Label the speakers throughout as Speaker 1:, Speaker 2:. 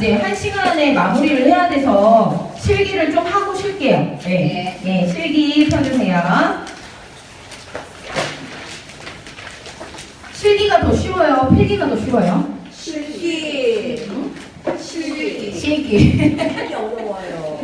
Speaker 1: 이제 1시간에 마무리를 해야 돼서 실기를 좀 하고 쉴게요. 네. 네, 실기 펴주세요. 실기가 더 쉬워요? 필기가 더 쉬워요?
Speaker 2: 실기.
Speaker 1: 실기.
Speaker 2: 되게 어려워요.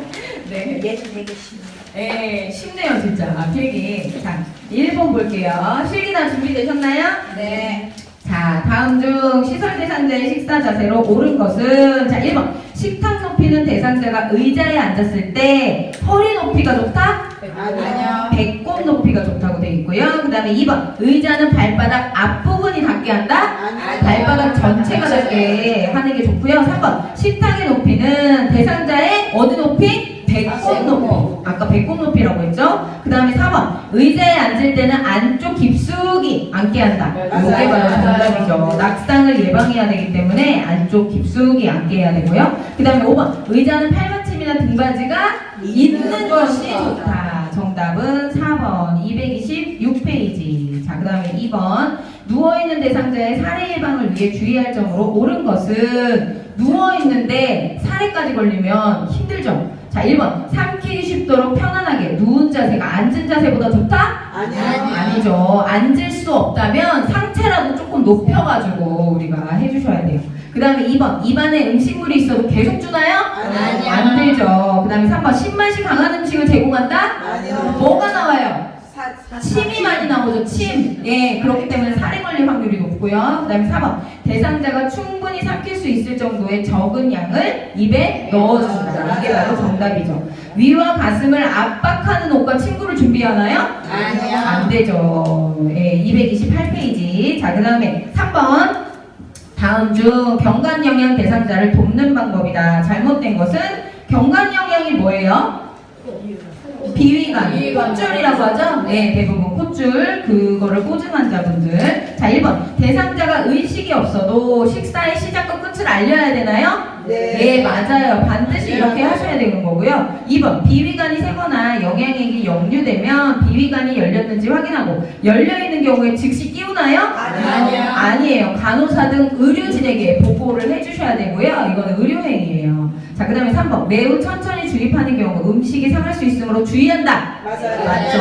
Speaker 1: 네.
Speaker 2: 얘는 되게 쉽네요.
Speaker 1: 네, 쉽네요, 진짜. 필기. 자, 1번 볼게요. 실기 다 준비되셨나요?
Speaker 2: 네.
Speaker 1: 자, 다음 중 시설 대상자의 식사 자세로 옳은 것은 자, 1번. 식탁 높이는 대상자가 의자에 앉았을 때 허리 높이가 좋다?
Speaker 2: 아니요.
Speaker 1: 배꼽 높이가 좋다고 되어 있고요. 그 다음에 2번. 의자는 발바닥 앞부분이 닿게 한다?
Speaker 2: 아니요.
Speaker 1: 발바닥 전체가 닿게 하는 게 좋고요. 3번. 식탁의 높이는 대상자의 어느 높이? 배꼽 높이. 아까 배꼽 높이라고 했죠? 그 다음에 4번. 의자에 앉을 때는 안쪽 깊숙이 앉게 한다. 이게 바로 정답이죠. 낙상을 예방해야 되기 때문에 안쪽 깊숙이 앉게 해야 되고요. 그 다음에 5번. 의자는 팔받침이나 등받이가 있는 것이 좋다. 정답은 4번. 226페이지. 자, 그 다음에 2번. 누워있는 대상자의 살해 예방을 위해 주의할 점으로 옳은 것은 누워있는데 살해까지 걸리면 힘들죠. 자, 1번. 삼키기 쉽도록 편안하게 누운 자세가 앉은 자세보다 좋다?
Speaker 2: 아니요.
Speaker 1: 아니죠. 앉을 수 없다면 상체라도 조금 높여가지고 우리가 해주셔야 돼요. 그 다음에 2번. 입안에 음식물이 있어도 계속 주나요?
Speaker 2: 아니요.
Speaker 1: 안 되죠. 그 다음에 3번. 신맛이 강한 음식을 제공한다?
Speaker 2: 아니요.
Speaker 1: 뭐가 나와요? 침이 많이 나오죠. 침. 예, 그렇기 때문에 살해 걸릴 확률이 높고요. 그 다음에 4번. 대상자가 충분히 삼킬 수 있을 정도의 적은 양을 입에 넣어준다. 이게 바로 정답이죠. 위와 가슴을 압박하는 옷과 침구를 준비하나요?
Speaker 2: 아니요.
Speaker 1: 안 되죠. 예, 228페이지. 자, 그 다음에 3번. 다음 중 경관영양 대상자를 돕는 방법이다. 잘못된 것은 경관영양이 뭐예요? 비위관, 콧줄이라고 하죠? 네, 대부분 콧줄, 그거를 꽂은 환자분들. 자, 1번. 대상자가 의식이 없어도 식사의 시작과 끝을 알려야 되나요? 네, 맞아요. 반드시 이렇게 하셔야 되는 거고요. 2번. 비위관이 새거나 영양액이 역류되면 비위관이 열렸는지 확인하고 열려있는 경우에 즉시 끼우나요?
Speaker 2: 아니요.
Speaker 1: 아니에요. 간호사 등 의료진에게 보고를 해주셔야 되고요. 이거는 의료행위예요. 자, 그 다음에 3번. 매우 천천히 주입하는 경우 음식이 상할 수 있으므로 주의한다.
Speaker 2: 맞아요.
Speaker 1: 맞죠?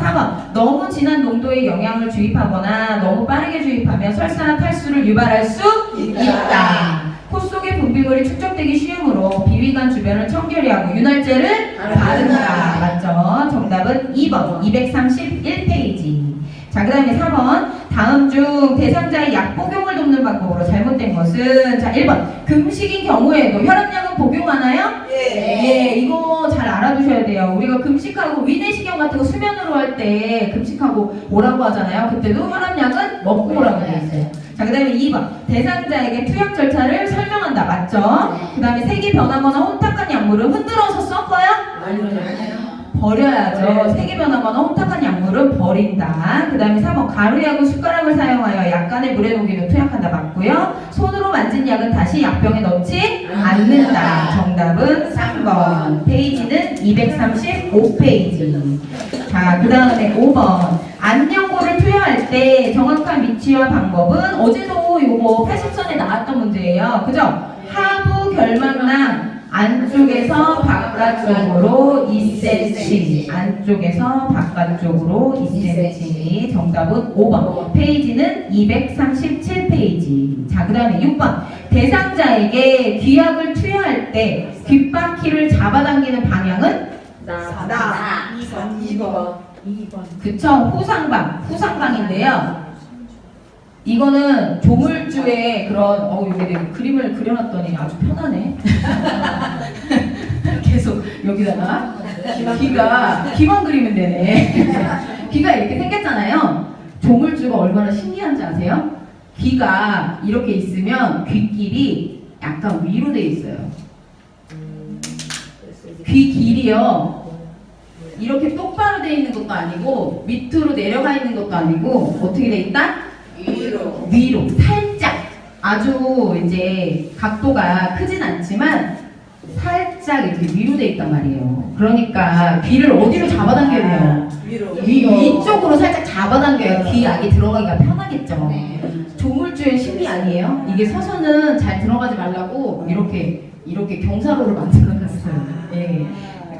Speaker 1: 4번. 너무 진한 농도의 영양을 주입하거나 너무 빠르게 주입하면 설사나 탈수를 유발할 수 있다. 코 속에 분비물이 축적되기 쉬우므로 비위관 주변을 청결히하고 윤활제를 바른다. 맞죠? 정답은 2번. 231페이지. 자, 그 다음에 4번. 다음 중 대상자의 약 복용을 돕는 방법으로 잘못된 것은 자, 1번. 금식인 경우에도 혈압약은 복용하나요? 예, 이거 잘 알아두셔야 돼요. 우리가 금식하고 위내시경 같은 거 수면으로 할 때 금식하고 오라고 하잖아요. 그때도 혈압약은 먹고 오라고 되어 있어요. 자, 그 다음에 2번. 대상자에게 투약 절차를 설명한다. 맞죠? 그 다음에 색이 변하거나 혼탁한 약물을 흔들어서 섞어요? 버려야죠. 색이 변하거나 혼탁한 약물은 버린다. 그 다음에 3번. 가루약을 숟가락을 사용하여 약간의 물에 녹이면 투약한다. 맞고요. 손으로 만진 약은 다시 약병에 넣지 않는다. 정답은 3번. 페이지는 235페이지. 자, 그 다음에 5번. 안연고를 투여할 때 정확한 위치와 방법은 어제도 요거 80선에 나왔던 문제예요. 그죠? 하부 결막낭 안쪽에서 바깥쪽으로 2cm, 안쪽에서 바깥쪽으로 2cm. 정답은 5번. 페이지는 237페이지. 자, 그 다음에 6번. 대상자에게 귀약을 투여할 때 귓바퀴를 잡아당기는 방향은?
Speaker 2: 나. 2번.
Speaker 1: 그쵸? 후상방인데요. 이거는 조물주의 그런 여기 내가 그림을 그려놨더니 아주 편하네. 계속 여기다가 귀만 그리면 되네. 귀가 이렇게 생겼잖아요. 조물주가 얼마나 신기한지 아세요? 귀가 이렇게 있으면 귓길이 약간 위로 돼 있어요. 귀 길이요. 이렇게 똑바로 돼 있는 것도 아니고 밑으로 내려가 있는 것도 아니고 어떻게 돼 있다? 위로 살짝 아주 이제 각도가 크진 않지만 살짝 이렇게 위로 돼 있단 말이에요. 그러니까 귀를 어디로 잡아당겨야 돼요? 위쪽으로 살짝 잡아당겨야 귀 안에 들어가기가 편하겠죠. 조물주의 심리 아니에요? 이게 서서는 잘 들어가지 말라고 이렇게 이렇게 경사로를 만들어놨어요. 예.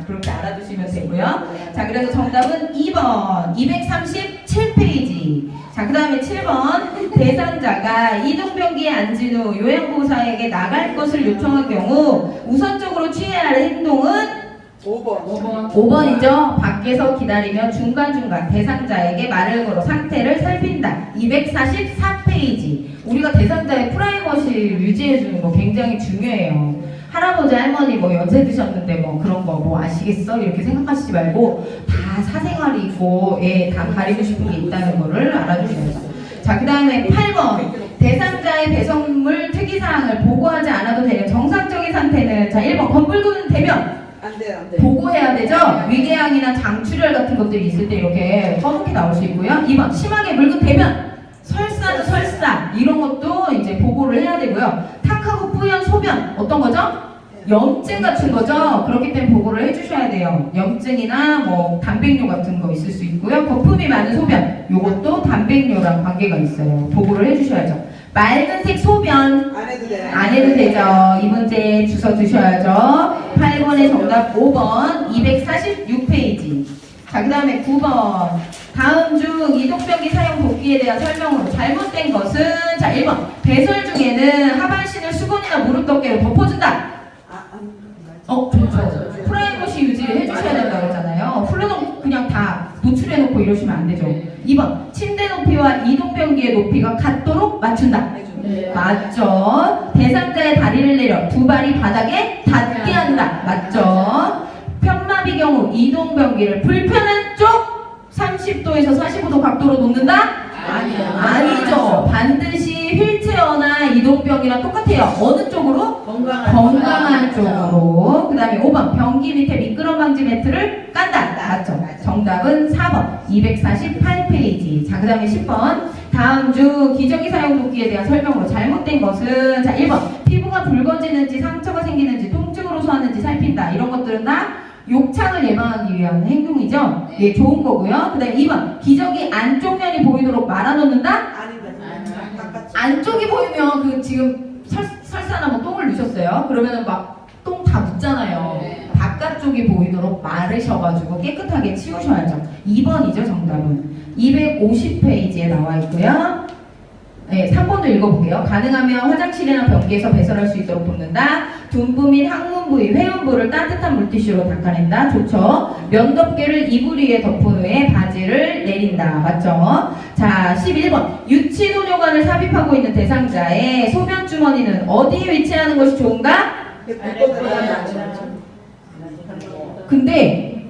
Speaker 1: 그렇게 알아두시면 되고요. 자, 그래서 정답은 2번 237페이지. 자, 그 다음에 7번 대상자가 이동변기에 앉은 후 요양보호사에게 나갈 것을 요청한 경우 우선적으로 취해야 할 행동은
Speaker 2: 5번.
Speaker 1: 5번이죠. 밖에서 기다리며 중간중간 대상자에게 말을 걸어 상태를 살핀다. 244페이지. 우리가 대상자의 프라이버시를 유지해주는 거 굉장히 중요해요. 할아버지 할머니 뭐 연세 드셨는데 뭐 그런 거 뭐 아시겠어? 이렇게 생각하시지 말고 다 사생활이 있고 예, 다 가리고 싶은 게 있다는 거를 알아주셔야죠. 자, 그 다음에 8번 대상자의 배송물 특이사항을 보고하지 않아도 되는 정상적인 상태는 자 1번 검붉은 대변
Speaker 2: 안 돼요.
Speaker 1: 보고해야 되죠? 위궤양이나 장출혈 같은 것들이 있을 때 이렇게 검게 나올 수 있고요. 2번 심하게 묽은 대변 설사는 설사 이런 것도 이제 보고를 해야 되고요. 탁하고 뿌연 소변 어떤 거죠? 염증 같은 거죠. 그렇기 때문에 보고를 해주셔야 돼요. 염증이나 뭐 단백뇨 같은 거 있을 수 있고요. 거품이 많은 소변 이것도 단백뇨랑 관계가 있어요. 보고를 해주셔야죠. 맑은색 소변
Speaker 2: 안 해도 돼요.
Speaker 1: 안 해도 되죠. 이 문제 주워 두셔야죠. 8번의 정답 5번 246페이지. 자, 그 다음에 9번 다음 중 이동변기 사용 복귀에 대한 설명으로 잘못된 것은 자 1번 배설 중에는 하반신을 수건이나 무릎덮개로 덮어준다. 그렇죠. 프라이버시 유지를 해주셔야 된다고 했잖아요. 플러너 그냥 다 노출해놓고 이러시면 안 되죠. 2번 침대 높이와 이동변기의 높이가 같도록 맞춘다. 맞죠. 대상자의 다리를 내려 두 발이 바닥에 닿게 한다. 맞죠. 편마비 경우 이동변기를 불편한 쪽 30도에서 45도 각도로 놓는다? 아니죠. 반드시 휠체어나 이동변기랑 똑같아요. 어느 쪽으로? 건강한 쪽으로. 그 다음에 5번 변기 밑에 미끄럼 방지 매트를 깐다. 맞죠. 정답은 4번 248페이지. 자, 그 다음에 10번 다음 중 기저귀 사용 도끼에 대한 설명으로 잘못된 것은 자 1번 피부가 붉어지는지 상처가 생기는지 통증으로 소하는지 살핀다. 이런 것들은 다 욕창을 예방하기 위한 행동이죠. 예, 좋은 거고요. 그 다음에 2번 기저귀 안쪽 면이 보이도록 말아놓는다. 안쪽이 보이면 그 지금 설사나 뭐 똥을 누셨어요. 그러면은 막 똥 다 묻잖아요. 바깥쪽이 보이도록 마르셔가지고 깨끗하게 치우셔야죠. 2번이죠 정답은. 250페이지에 나와 있고요. 네, 3번도 읽어볼게요. 가능하면 화장실이나 변기에서 배설할 수 있도록 돕는다. 둔부 및 항문 부위, 회음부를 따뜻한 물티슈로 닦아낸다. 좋죠. 면덮개를 이불 위에 덮은 후에 바지를 내린다. 맞죠? 자, 11번. 유치도뇨관을 삽입하고 있는 대상자의 소변 주머니는 어디에 위치하는 것이 좋은가? 근데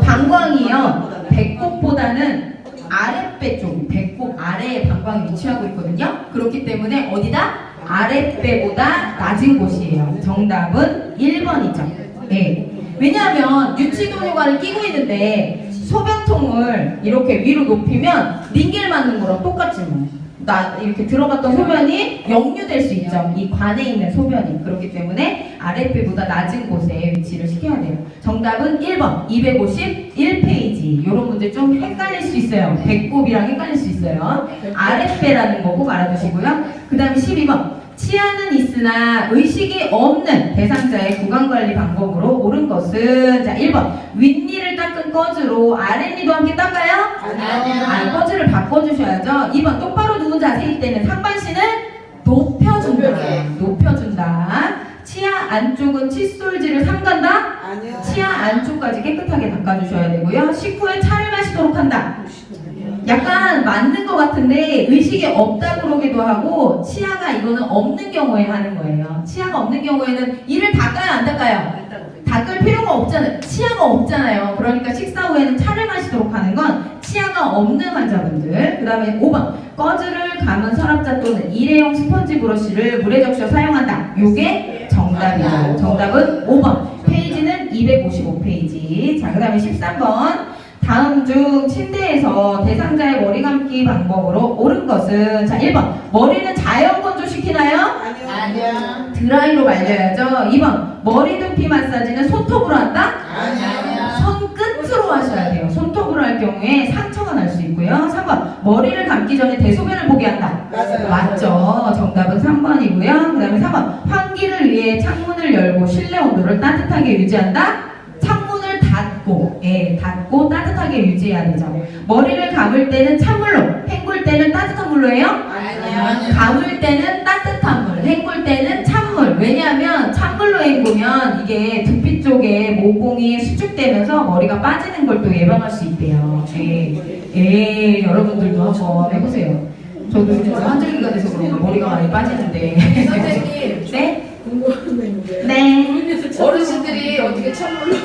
Speaker 1: 방광이요. 배꼽보다는 아랫배 쪽, 배꼽 아래에 방광이 위치하고 있거든요. 그렇기 때문에 어디다? 아랫배보다 낮은 곳이에요. 정답은 1번이죠. 네. 왜냐하면 유치도뇨관을 끼고 있는데 소변통을 이렇게 위로 높이면 링겔 맞는 거랑 똑같지 뭐. 나 이렇게 들어갔던 소변이 역류될 수 있죠. 이 관에 있는 소변이. 그렇기 때문에 아랫배보다 낮은 곳에 위치를 시켜야 돼요. 정답은 1번 251페이지. 이런 문제 좀 헷갈릴 수 있어요. 배꼽이랑 헷갈릴 수 있어요. 아랫배라는 거 꼭 알아두시고요. 그 다음에 12번 치아는 있으나 의식이 없는 대상자의 구강관리 방법으로 옳은 것은 자 1번 윗니를 닦은 꺼즈로 아랫니도 함께 닦아요? 아니 꺼즈를 바꿔주셔야죠. 2번 똑바로 누운 자세일 때는 상반신을 높여준다. 치아 안쪽은 칫솔질을 삼간다?
Speaker 2: 아니요.
Speaker 1: 치아 안쪽까지 깨끗하게 닦아주셔야 되고요. 식후에 차를 마시도록 한다. 약간 맞는 것 같은데 의식이 없다 그러기도 하고 치아가 이거는 없는 경우에 하는 거예요. 치아가 없는 경우에는 이를 닦아요 안 닦아요? 닦을 필요가 없잖아요. 치아가 없잖아요. 그러니까 식사 후에는 차를 마시도록 하는 건 치아가 없는 환자분들. 그 다음에 5번 꺼즈를 감은 서랍자 또는 일회용 스펀지 브러쉬를 물에 적셔 사용한다. 요게 정답이죠. 정답은 5번. 페이지는 255페이지. 자, 그 다음에 13번 다음 중 침대에서 대상자의 머리 감기 방법으로 옳은 것은 자 1번 머리는 자연 건조시키나요?
Speaker 2: 아니요.
Speaker 1: 드라이로 말려야죠. 2번 머리 두피 마사지는 손톱으로 한다?
Speaker 2: 아니요.
Speaker 1: 손끝으로 하셔야 돼요. 손톱으로 할 경우에 상처가 날 수 있고요. 아니고요. 3번 머리를 감기 전에 대소변을 보게 한다.
Speaker 2: 맞아요.
Speaker 1: 맞죠. 정답은 3번이고요. 그 다음에 4번 환기를 위해 창문을 열고 실내 온도를 따뜻하게 유지한다. 창문을 닫고, 예, 닫고 따뜻하게 유지해야 되죠. 머리를 감을 때는 찬물로, 헹굴 때는 따뜻한 물로 해요?
Speaker 2: 아니요.
Speaker 1: 감을 때는 따뜻한 물, 헹굴 때는 찬물. 왜냐하면 찬물로 헹구면 이게 두피 쪽에 모공이 수축되면서 머리가 빠지는 걸 또 예방할 수 있대요. 예, 여러분들도 한번 해보세요. 저도 요즘 환절기가 돼서 그런가 머리가 많이 빠지는데.
Speaker 2: 선생님,
Speaker 1: 네?
Speaker 2: 궁금한 거 있는데.
Speaker 1: 네.
Speaker 2: 어르신들이 어떻게 찬물로?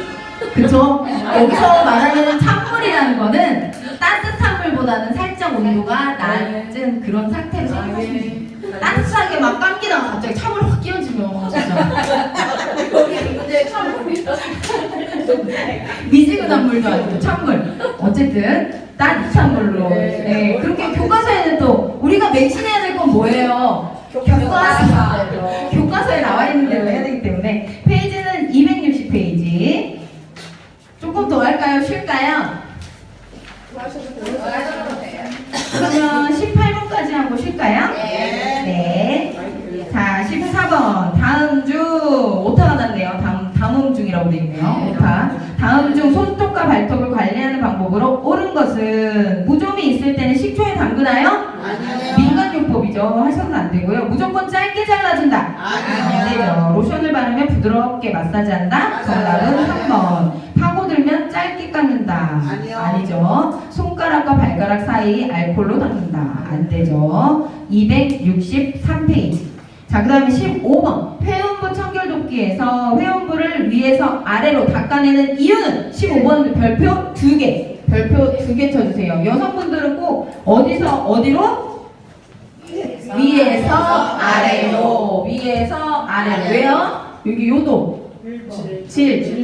Speaker 1: 그쵸? 여기서 말하는 찬물이라는 거는 따뜻한 물보다는 살짝 온도가 낮은 그런 상태로 생각하시면 돼요. 따뜻하게 막 감기다가 갑자기 찬물 확 끼얹으면 진짜
Speaker 2: 여기 근데 찬물이라.
Speaker 1: 미지근한 물도 아니고 찬물. 어쨌든 따뜻한 물로. 네, 그렇게 교과서에는 또 우리가 맹신해야 될 건 뭐예요? 교과서에 나와 있는 대로 해야 되기 때문에 페이지는 260페이지. 조금 더 할까요? 쉴까요? 그러면 18번까지 하고 쉴까요? 네. 자, 14번. 다음 중 오타가 났네요. 다음 중이라고 되어 있네요. 오타. 다음 중 손톱과 발톱을 관리하는 방법으로 옳은 것은 무좀이 있을 때는 식초에 담그나요?
Speaker 2: 아니요.
Speaker 1: 민간요법이죠. 하셔도 안 되고요. 무조건 짧게 잘라준다. 안 되죠. 로션을 바르면 부드럽게 마사지한다. 정답은 3번. 파고들면 짧게 깎는다.
Speaker 2: 아니요.
Speaker 1: 아니죠. 손가락과 발가락 사이 알콜로 닦는다. 안 되죠. 263페이지. 자, 그 다음에 15번. 회음부 청결도끼에서 회음부를 위에서 아래로 닦아내는 이유는 15번 별표 2개. 별표 2개 쳐주세요. 여성분들은 꼭 어디서 어디로? 위에서 아래로. 위에서 아래로. 왜요? 여기 요도. 질.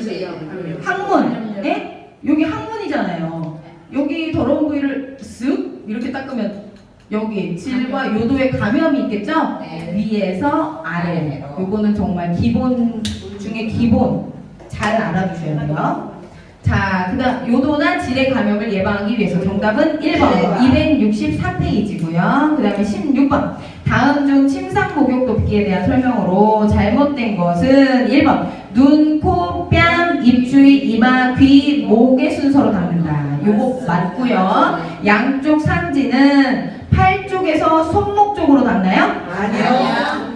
Speaker 1: 항문. 예? 여기 항문이잖아요. 여기 더러운 부위를 쓱 이렇게 닦으면 여기 질과 요도에 감염이 있겠죠? 위에서 아래로. 요거는 정말 기본 중에 기본. 잘 알아두셔야 돼요. 자, 그 다음 요도나 질의 감염을 예방하기 위해서 정답은 1번 264페이지고요. 그 다음에 16번 다음 중 침상 목욕 돕기에 대한 설명으로 잘못된 것은 1번 눈, 코, 뺨, 입 주위, 이마, 귀, 목의 순서로 닦는다. 요거 맞고요. 양쪽 상지는 팔 쪽에서 손목 쪽으로 닦나요?
Speaker 2: 아니요.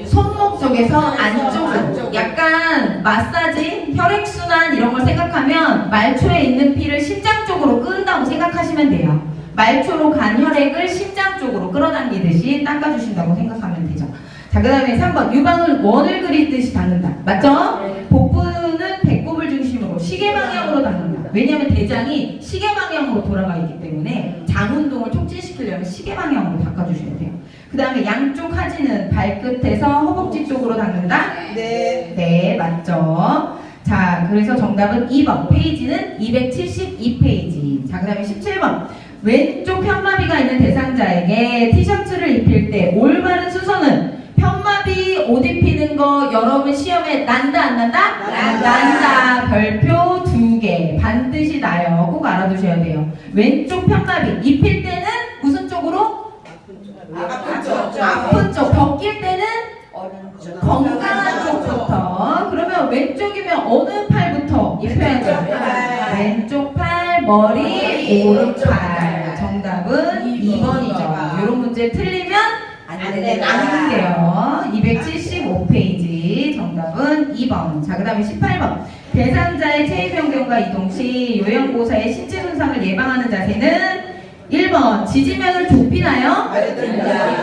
Speaker 1: 손목 쪽에서 안쪽으로. 약간 마사지, 혈액순환 이런 걸 생각하면 말초에 있는 피를 심장 쪽으로 끈다고 생각하시면 돼요. 말초로 간 혈액을 심장 쪽으로 끌어당기듯이 닦아주신다고 생각하면 되죠. 자, 그 다음에 3번 유방을 원을 그리듯이 닦는다. 맞죠? 복부는 배꼽을 중심으로 시계 방향으로 닦는다. 왜냐하면 대장이 시계 방향으로 돌아가 있기 때문에 장 운동을 촉진시키려면 시계 방향으로 닦아주셔야 돼요. 그 다음에 양쪽 하지는 발끝에서 허벅지 쪽으로 닦는다? 네, 맞죠. 자, 그래서 정답은 2번. 페이지는 272페이지. 자, 그 다음에 17번. 왼쪽 편마비가 있는 대상자에게 티셔츠를 입힐 때 올바른 순서는 편마비 옷 입히는 거 여러분 시험에 난다 안 난다? 난다. 별표 2개. 반드시 나요. 꼭 알아두셔야 돼요. 왼쪽 편마비 입힐 때는 무슨 쪽으로? 아픈 쪽. 벗길 때는 건강한 쪽부터. 그러면 왼쪽이면 어느 팔부터 입혀야죠? 왼쪽 팔, 머리, 오른팔. 정답은 2번이죠. 이런 문제 틀리면 안 된대요. 275페이지. 정답은 2번. 자, 그 다음에 18번. 대상자의 체위 변경과 이동 시 요양보호사의 신체 손상을 예방하는 자세는 1번. 지지면을 좁히나요?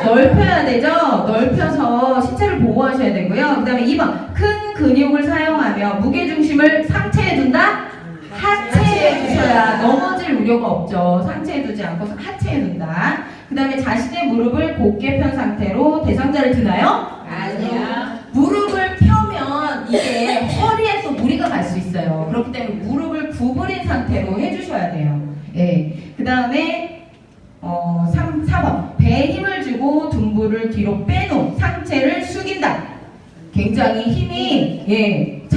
Speaker 1: 넓혀야 되죠? 넓혀서 신체를 보호하셔야 되고요. 그 다음에 2번. 큰 근육을 사용하며 무게중심을 상체에 둔다? 하체에 두셔야 넘어질 우려가 없죠. 상체에 두지 않고 하체에 둔다. 그 다음에 자신의 무릎을 곧게 편 상태로 대상자를 드나요?
Speaker 2: 아니야.
Speaker 1: 무릎을 펴면 이게 허리에 또 무리가 갈 수 있어요. 그렇기 때문에 무릎을 구부린 상태로 해주셔야 돼요. 예. 그 다음에 4번. 배에 힘을 주고 둔부를 뒤로 빼놓은 상체를 숙인다. 굉장히 힘이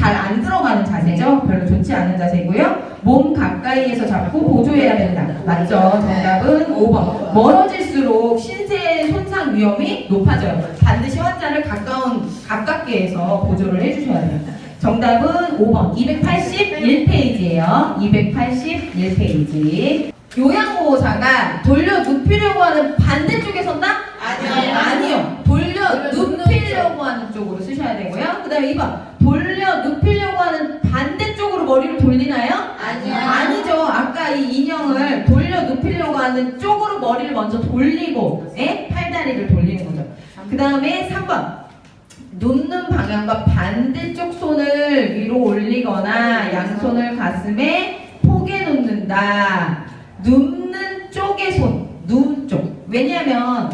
Speaker 1: 잘 안 들어가는 자세죠. 별로 좋지 않은 자세고요. 몸 가까이에서 잡고 보조해야 된다. 맞죠? 정답은 5번. 멀어질수록 신체의 손상 위험이 높아져요. 반드시 환자를 가깝게 해서 보조를 해주셔야 돼요. 정답은 5번. 281페이지예요. 281페이지. 요양보호사가 돌려 눕히려고 하는 반대쪽에 선다? 아니요. 돌려 눕히려고 하는 쪽으로 쓰셔야 되고요. 그 다음에 2번. 돌려 눕히려고 하는 반대쪽으로 머리를 돌리나요? 아니죠. 아까 이 인형을 돌려 눕히려고 하는 쪽으로 머리를 먼저 돌리고 팔다리를 돌리는 거죠. 그 다음에 3번. 눕는 방향과 반대쪽 손을 위로 올리거나 양손을 가슴에 포개 놓는다. 눕는 쪽의 손, 누운 쪽. 왜냐면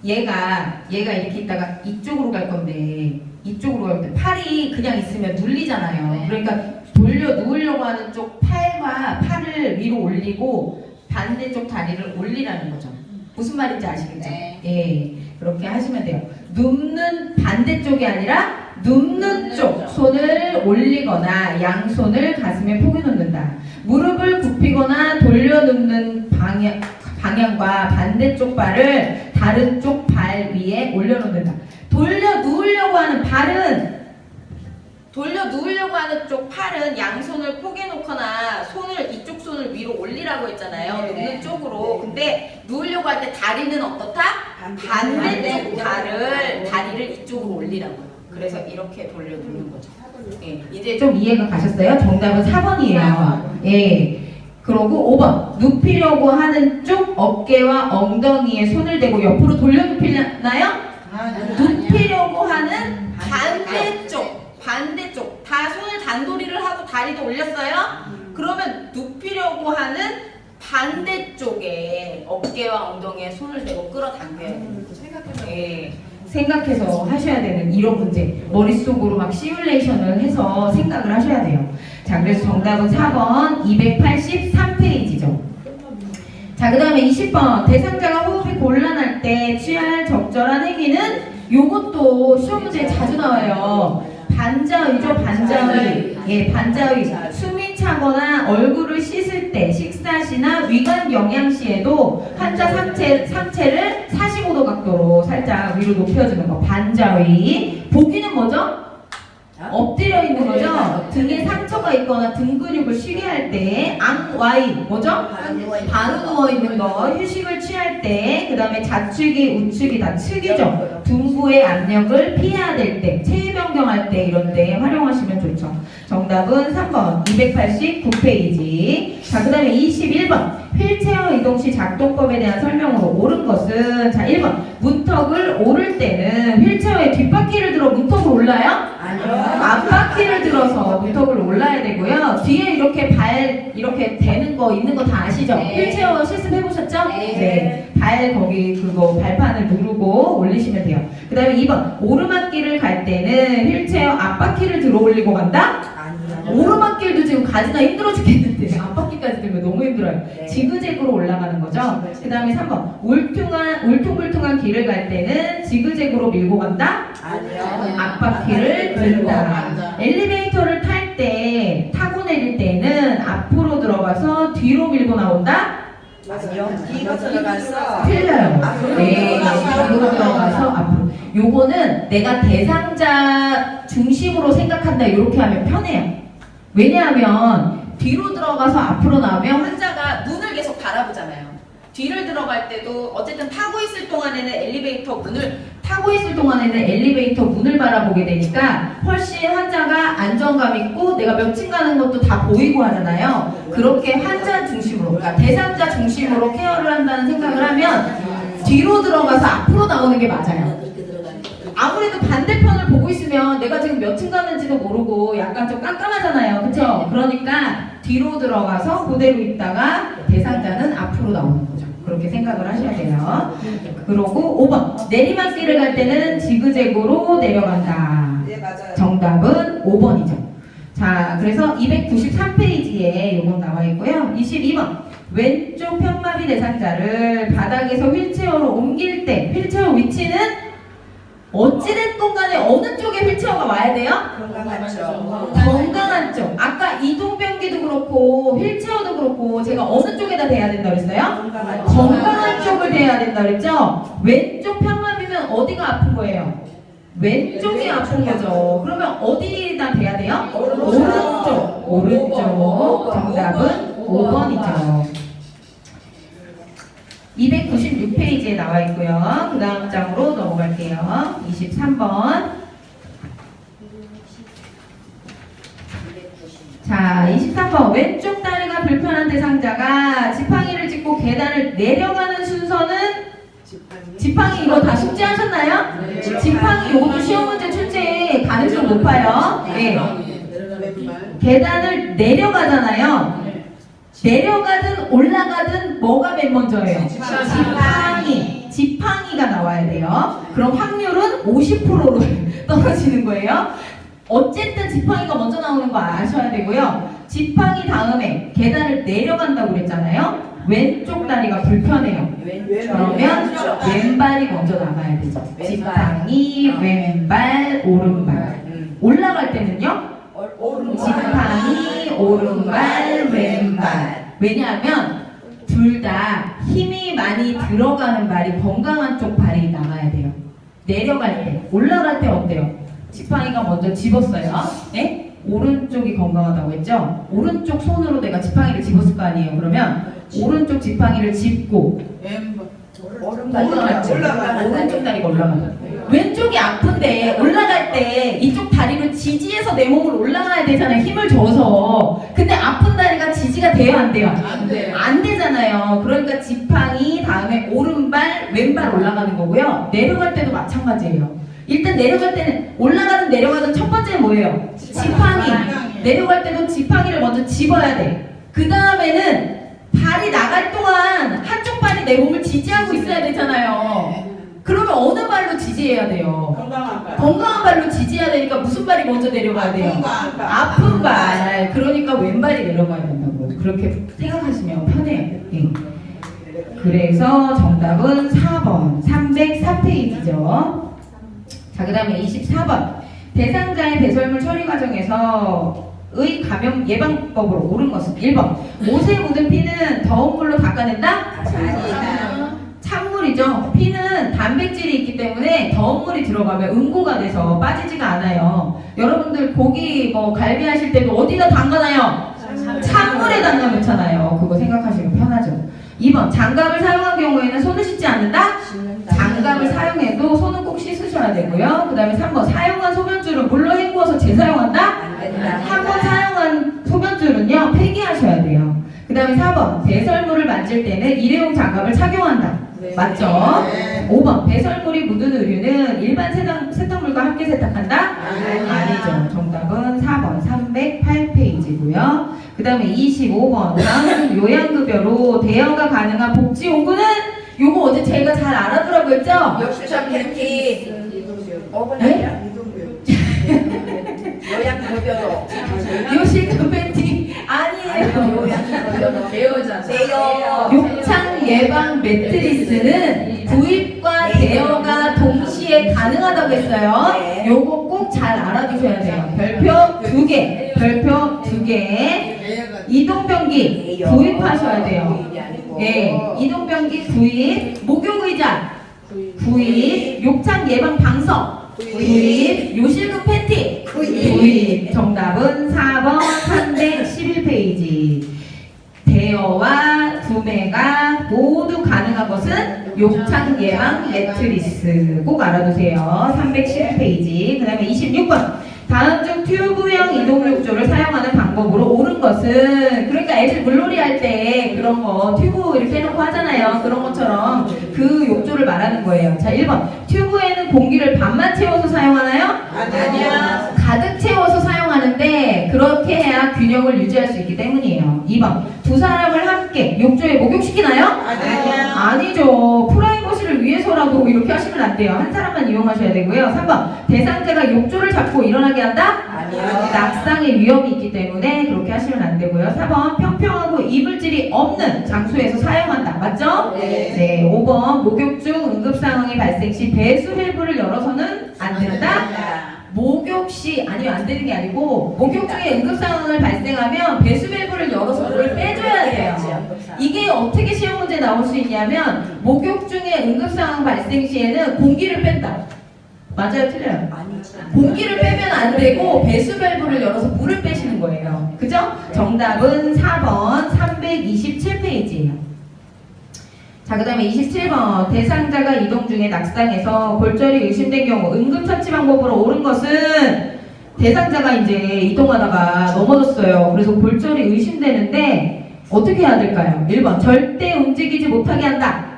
Speaker 1: 얘가 이렇게 있다가 이쪽으로 갈 건데 이쪽으로 갈 때 팔이 그냥 있으면 눌리잖아요. 그러니까 돌려 누우려고 하는 쪽 팔을 위로 올리고 반대쪽 다리를 올리라는 거죠. 무슨 말인지 아시겠죠? 예, 그렇게 하시면 돼요. 눕는 반대쪽이 아니라 눕는 쪽 손을 올리거나 양손을 가슴에 포개 놓는다. 무릎을 굽히거나 돌려 눕는 방향과 반대쪽 발을 다른 쪽 발 위에 올려놓는다. 돌려 누우려고 하는 쪽 팔은 양손을 포개 놓거나 이쪽 손을 위로 올리라고 했잖아요. 눕는 쪽으로. 근데 누우려고 할 때 다리는 어떻다? 반대쪽 다리를 이쪽으로 올리라고요. 그래서 이렇게 돌려 눕는 거죠. 예, 이제 좀 이해가 가셨어요? 정답은 4번이에요. 예. 그러고 5번. 눕히려고 하는 쪽 어깨와 엉덩이에 손을 대고 옆으로 돌려 눕히나요? 눕히려고 하는 반대쪽 다 손을 단도리를 하고 다리도 올렸어요? 그러면 눕히려고 하는 반대쪽에 어깨와 엉덩이에 손을 대고 끌어당겨야 돼요. 생각해서 하셔야 되는 이런 문제. 머릿속으로 막 시뮬레이션을 해서 생각을 하셔야 돼요. 자, 그래서 정답은 4번 283페이지죠. 자, 그 다음에 20번. 대상자가 호흡이 곤란할 때 취할 적절한 행위는 요것도 시험 문제에 자주 나와요. 반자의죠, 반자의. 예, 반자의. 숨이 차거나 얼굴을 씻을 때, 식사 시나 위관 영양 시에도 환자 상체를 45도 각도로 살짝 위로 높여주는 거. 반자의. 보기는 뭐죠? 엎드려 있는 거죠. 등에 상처가 있거나 등 근육을 쉬게 할 때, 앙와이 뭐죠? 바로 누워 있는 거. 휴식을 취할 때, 그 다음에 좌측이 우측이 다 측이죠. 둔부의 압력을 피해야 될 때, 체위 변경할 때 이런 때 활용하시면 좋죠. 정답은 3번 289페이지. 자, 그 다음에 21번. 휠체어 이동 시 작동법에 대한 설명으로 옳은 것은, 자, 1번. 문턱을 오를 때는 휠체어의 뒷바퀴를 들어 문턱을 올라요? 앞바퀴를 들어서 문턱을 올라야 되고요. 뒤에 이렇게 이렇게 되는 거 있는 거 다 아시죠? 휠체어 실습해보셨죠? 네. 거기 발판을 누르고 올리시면 돼요. 그 다음에 2번. 오르막길을 갈 때는 휠체어 앞바퀴를 들어 올리고 간다? 오르막길도 지금 가지나 힘들어 죽겠는데 앞바퀴까지 들면 너무 힘들어요. 지그재그로 올라가는 거죠. 그 다음에 3번. 울퉁불퉁한 길을 갈 때는 지그재그로 밀고 간다? 앞바퀴를 든다. 엘리베이터를 탈 때, 타고 내릴 때는 앞으로 들어가서 뒤로 밀고 나온다?
Speaker 2: 뒤로 들어가서
Speaker 1: 틀려요. 네, 뒤로 들어가서 앞으로. 요거는 내가 대상자 중심으로 생각한다 이렇게 하면 편해요. 왜냐하면 뒤로 들어가서 앞으로 나오면 환자가 눈을 계속 바라보잖아요. 뒤를 들어갈 때도 어쨌든 타고 있을 동안에는 엘리베이터 문을 바라보게 되니까 훨씬 환자가 안정감 있고 내가 몇 층 가는 것도 다 보이고 하잖아요. 그렇게 환자 중심으로, 그러니까 대상자 중심으로 케어를 한다는 생각을 하면 뒤로 들어가서 앞으로 나오는 게 맞아요. 아무래도 반대편을 보고 있으면 내가 지금 몇 층 가는지도 모르고 약간 좀 깜깜하잖아요. 그쵸? 그러니까 뒤로 들어가서 그대로 있다가 대상자는 앞으로 나오는 거죠. 그렇게 생각을 하셔야 돼요. 그리고 5번. 내리막길을 갈 때는 지그재그로 내려간다.
Speaker 2: 네, 맞아요.
Speaker 1: 정답은 5번이죠. 자, 그래서 293페이지에 이건 나와 있고요. 22번. 왼쪽 편마비 대상자를 바닥에서 휠체어로 옮길 때 휠체어 위치는 어찌됐건 간에 어느 쪽에 휠체어가 와야 돼요?
Speaker 2: 건강한 쪽.
Speaker 1: 건강한 쪽. 아까 이동변기도 그렇고 휠체어도 그렇고 제가 어느 쪽에다 대야 된다 그랬어요?
Speaker 2: 건강한
Speaker 1: 건강한 쪽을 대야 된다 그랬죠? 왼쪽 편만이면 어디가 아픈 거예요? 왼쪽이 아픈 거죠. 그러면 어디다 대야 돼요? 오른쪽. 오른쪽. 정답은 5번이죠. 296페이지에 나와 있고요. 그 다음 장으로 넘어갈게요. 23번. 자, 23번. 왼쪽 다리가 불편한 대상자가 지팡이를 짚고 계단을 내려가는 순서는 지팡이 이거 다 숙지하셨나요?
Speaker 2: 네.
Speaker 1: 지팡이 이것도 시험 문제 출제 가능성 높아요. 네. 계단을 내려가잖아요. 내려가든 올라가든 뭐가 맨 먼저예요? 지팡이가 나와야 돼요. 그럼 확률은 50%로 떨어지는 거예요. 어쨌든 지팡이가 먼저 나오는 거 아셔야 되고요. 지팡이 다음에 계단을 내려간다고 그랬잖아요. 왼쪽 다리가 불편해요. 그러면 왼발이 먼저 나가야 되죠. 지팡이, 왼발, 오른발. 올라갈 때는요? 지팡이, 오른발, 왼발. 왜냐하면 둘 다 힘이 많이 들어가는 발이 건강한 쪽 발이 나가야 돼요. 내려갈 때, 올라갈 때 어때요? 지팡이가 먼저 집었어요. 네? 오른쪽이 건강하다고 했죠? 오른쪽 손으로 내가 지팡이를 집었을 거 아니에요. 그러면 오른쪽 지팡이를 짚고 올라갔죠. 오른쪽 다리가 올라가죠. 왼쪽이 아픈데 올라갈 때 이쪽 다리로 지지해서 내 몸을 올라가야 되잖아요. 힘을 줘서. 근데 아픈 다리가 지지가 돼요, 안 돼요?
Speaker 2: 안 돼요.
Speaker 1: 안 되잖아요. 그러니까 지팡이 다음에 오른발, 왼발 올라가는 거고요. 내려갈 때도 마찬가지예요. 일단 내려갈 때는 올라가든 내려가든 첫 번째는 뭐예요? 지팡이. 내려갈 때도 지팡이를 먼저 집어야 돼. 그 다음에는 발이 나갈 동안 한쪽 발이 내 몸을 지지하고 있어야 되잖아요. 그러면 어느 발로 지지해야 돼요? 건강한 발로 지지해야 되니까 무슨 발이 먼저 내려가야 돼요? 아픈 발. 그러니까 왼발이 내려가야 된다고. 그렇게 생각하시면 편해요. 네. 그래서 정답은 4번 304페이지죠. 자, 그 다음에 24번. 대상자의 배설물 처리 과정에서 의 감염 예방법으로 옳은 것은 1번. 옷에 묻은 피는 더운 물로 닦아낸다?
Speaker 2: 아니다.
Speaker 1: 찬물이죠. 피는 단백질이 있기 때문에 더운 물이 들어가면 응고가 돼서 빠지지가 않아요. 여러분들 고기 갈비 하실 때도 어디다 담가놔요? 찬물에 담가 놓잖아요. 그거 생각하시면 편하죠. 2번. 장갑을 사용한 경우에는 손을 씻지 않는다? 장갑을 사용해도 손은 꼭 씻으셔야 되고요. 그 다음에 3번. 사용한 소변줄은 물로 헹구어서 재사용한다? 한 번 사용한 소변줄은요, 폐기하셔야 돼요. 그 다음에 4번. 배설물을 만질 때는 일회용 장갑을 착용한다.
Speaker 2: 네.
Speaker 1: 맞죠?
Speaker 2: 네.
Speaker 1: 5번. 배설물이 묻은 의류는 일반 세탁물과 함께 세탁한다? 아니죠. 정답은 4번 308페이지고요. 그 다음에 25번. 다음 요양급여로 대여가 가능한 복지용구는 요거 어제 제가 잘 알아두라고 했죠?
Speaker 2: 역수점 팬티.
Speaker 1: 네?
Speaker 2: 요양급여로.
Speaker 1: 요실금 팬티 아니에요.
Speaker 2: 요양급여로.
Speaker 1: 대여. 욕창 예방 매트리스는 구입과 대여가 동시에 가능하다고 했어요.
Speaker 2: 네.
Speaker 1: 요거 꼭 잘 알아두셔야 돼요. 별표 2개. 별표 2개. 이동변기 구입하셔야 돼요. 네, 이동변기 구입. 목욕의자 구입. 욕창 예방 방석 구입. 요실금 팬티 구입. 정답은 4번 311페이지. 대여와 구매가 모두 가능한 것은 욕창 예방 매트리스. 꼭 알아두세요. 311페이지. 그 다음에 26번. 다음 중 튜브형 이동욕조를 사용하는 방법으로 옳은 것은, 그러니까 애들 물놀이 할 때 그런 거 튜브 이렇게 해놓고 하잖아요. 그런 것처럼 그 욕조를 말하는 거예요. 자, 1번. 튜브에는 공기를 반만 채워서 사용하나요?
Speaker 2: 아니요.
Speaker 1: 가득 채워서 사용하는데 그렇게 해야 균형을 유지할 수 있기 때문이에요. 2번. 두 사람을 함께 욕조에 목욕시키나요?
Speaker 2: 아니요.
Speaker 1: 아니죠. 프라이버시를 위해서라도 하시더라도 이렇게 하시면 안 돼요. 한 사람만 이용하셔야 되고요. 3번 대상자가 욕조를 잡고 일어나게 한다?
Speaker 2: 아니요.
Speaker 1: 낙상의 위험이 있기 때문에 그렇게 하시면 안 되고요. 4번 평평하고 이물질이 없는 장소에서 사용한다. 맞죠?
Speaker 2: 네.
Speaker 1: 5번 목욕 중 응급 상황이 발생 시 배수 밸브를 열어서는 안 된다. 목욕 시 아니면 안 되는 게 아니고 목욕 중에 응급 상황을 발생하면 배수 밸브를 열어서 물을 빼줘야 돼요. 이게 어떻게 시험 문제 나올 수 있냐면 목욕 중에 응급 상황 발생 시에는 공기를 뺀다. 맞아요, 틀려요?
Speaker 2: 아니지.
Speaker 1: 공기를 빼면 안 되고 배수 밸브를 열어서 물을 빼시는 거예요. 그죠? 정답은 4번 327페이지예요. 자, 그 다음에 27번 대상자가 이동 중에 낙상해서 골절이 의심된 경우 응급처치 방법으로 옳은 것은 대상자가 이제 이동하다가 넘어졌어요. 그래서 골절이 의심되는데 어떻게 해야 될까요? 1번 절대 움직이지 못하게 한다.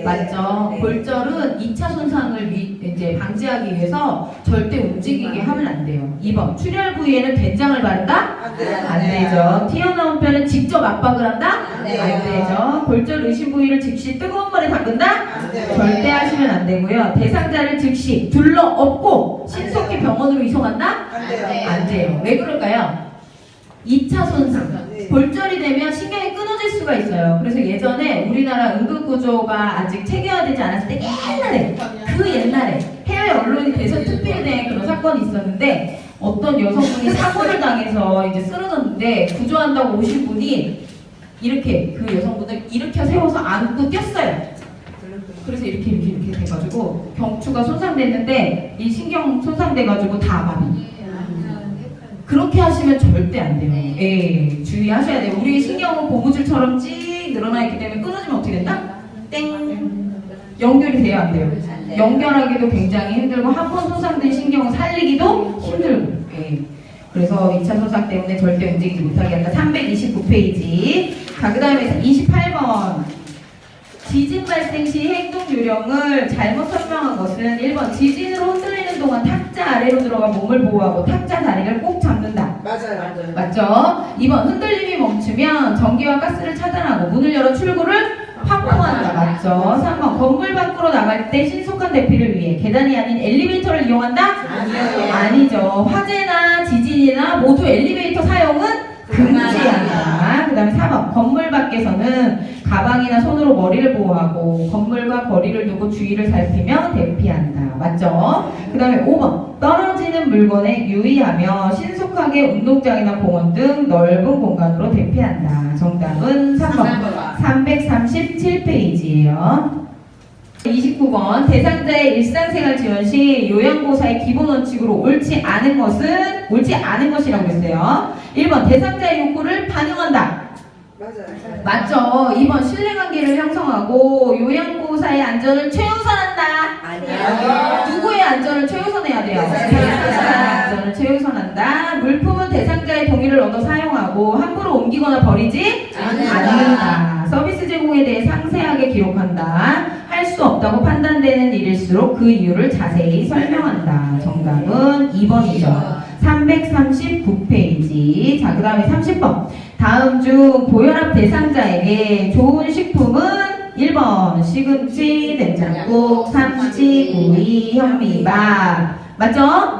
Speaker 1: 맞죠?
Speaker 2: 네.
Speaker 1: 골절은 2차 손상을 이제 방지하기 위해서 절대 움직이게 하면 안 돼요. 2번 출혈 부위에는 된장을 바른다? 안 되죠. 튀어나온 뼈는 직접 압박을 한다?
Speaker 2: 안 돼요.
Speaker 1: 안 되죠. 골절 의심 부위를 즉시 뜨거운 물에 담근다?
Speaker 2: 안 돼요.
Speaker 1: 절대 하시면 안 되고요. 대상자를 즉시 둘러엎고 신속히 병원으로 이송한다? 안 돼요. 왜 그럴까요? 2차 손상. 골절이 되면 신경이 끊어질 수가 있어요. 그래서 예전에 우리나라 응급구조가 아직 체계화되지 않았을 때 옛날에 해외 언론이 대선 특필대 그런 사건이 있었는데 어떤 여성분이 사고를 당해서 이제 쓰러졌는데 구조한다고 오신 분이 이렇게 그 여성분을 일으켜 세워서 안고 뛰었어요. 그래서 이렇게 돼가지고 경추가 손상됐는데 이 신경 손상돼가지고 다 마비. 그렇게 하시면 절대 안 돼요. 예, 주의하셔야 돼요. 우리 신경은 고무줄처럼 찌 늘어나 있기 때문에 끊어지면 어떻게 된다? 땡. 연결이 돼야 안 돼요. 연결하기도 굉장히 힘들고 한 번 손상된 신경을 살리기도 힘들고. 예. 그래서 2차 손상 때문에 절대 움직이지 못하게 한다. 329페이지. 자, 그 다음에 28번. 지진 발생 시 행동 요령을 잘못 설명한 것은 1번 지진으로 흔들리는 동안 탁자 아래로 들어가 몸을 보호하고 탁자 다리를 꼭 잡는다.
Speaker 2: 맞아요.
Speaker 1: 맞죠? 2번 흔들림이 멈추면 전기와 가스를 차단하고 문을 열어 출구를 확보한다. 맞죠? 3번 건물 밖으로 나갈 때 신속한 대피를 위해 계단이 아닌 엘리베이터를 이용한다? 아니죠. 화재나 지진이나 모두 엘리베이터 사용은 금지한다. 그 다음에 4번 건물 밖에서는 가방이나 손으로 머리를 보호하고 건물과 거리를 두고 주위를 살피며 대피한다. 맞죠? 그 다음에 5번 떨어지는 물건에 유의하며 신속하게 운동장이나 공원 등 넓은 공간으로 대피한다. 정답은 3번 337페이지예요. 29번 대상자의 일상생활 지원 시 요양보호사의 기본 원칙으로 옳지 않은 것이라고 했어요. 1번 대상자의 욕구를 반영한다. 맞죠. 2번 신뢰관계를 형성하고 요양보호사의 안전을 최우선한다.
Speaker 2: 아니요.
Speaker 1: 누구의 안전을 최우선해야 돼요? 대상자의 안전을 최우선한다. 물품은 대상자의 동의를 얻어 사용하고 함부로 옮기거나 버리지 않는다. 서비스 제공에 대해 상세하게 기록한다. 할 수 없다고 판단되는 일일수록 그 이유를 자세히 설명한다. 정답은 2번이죠. 339페이지. 자, 그 다음에 30번. 다음 중 고혈압 대상자에게 좋은 식품은 1번 시금치, 된장국, 삼치, 구이, 현미밥. 맞죠?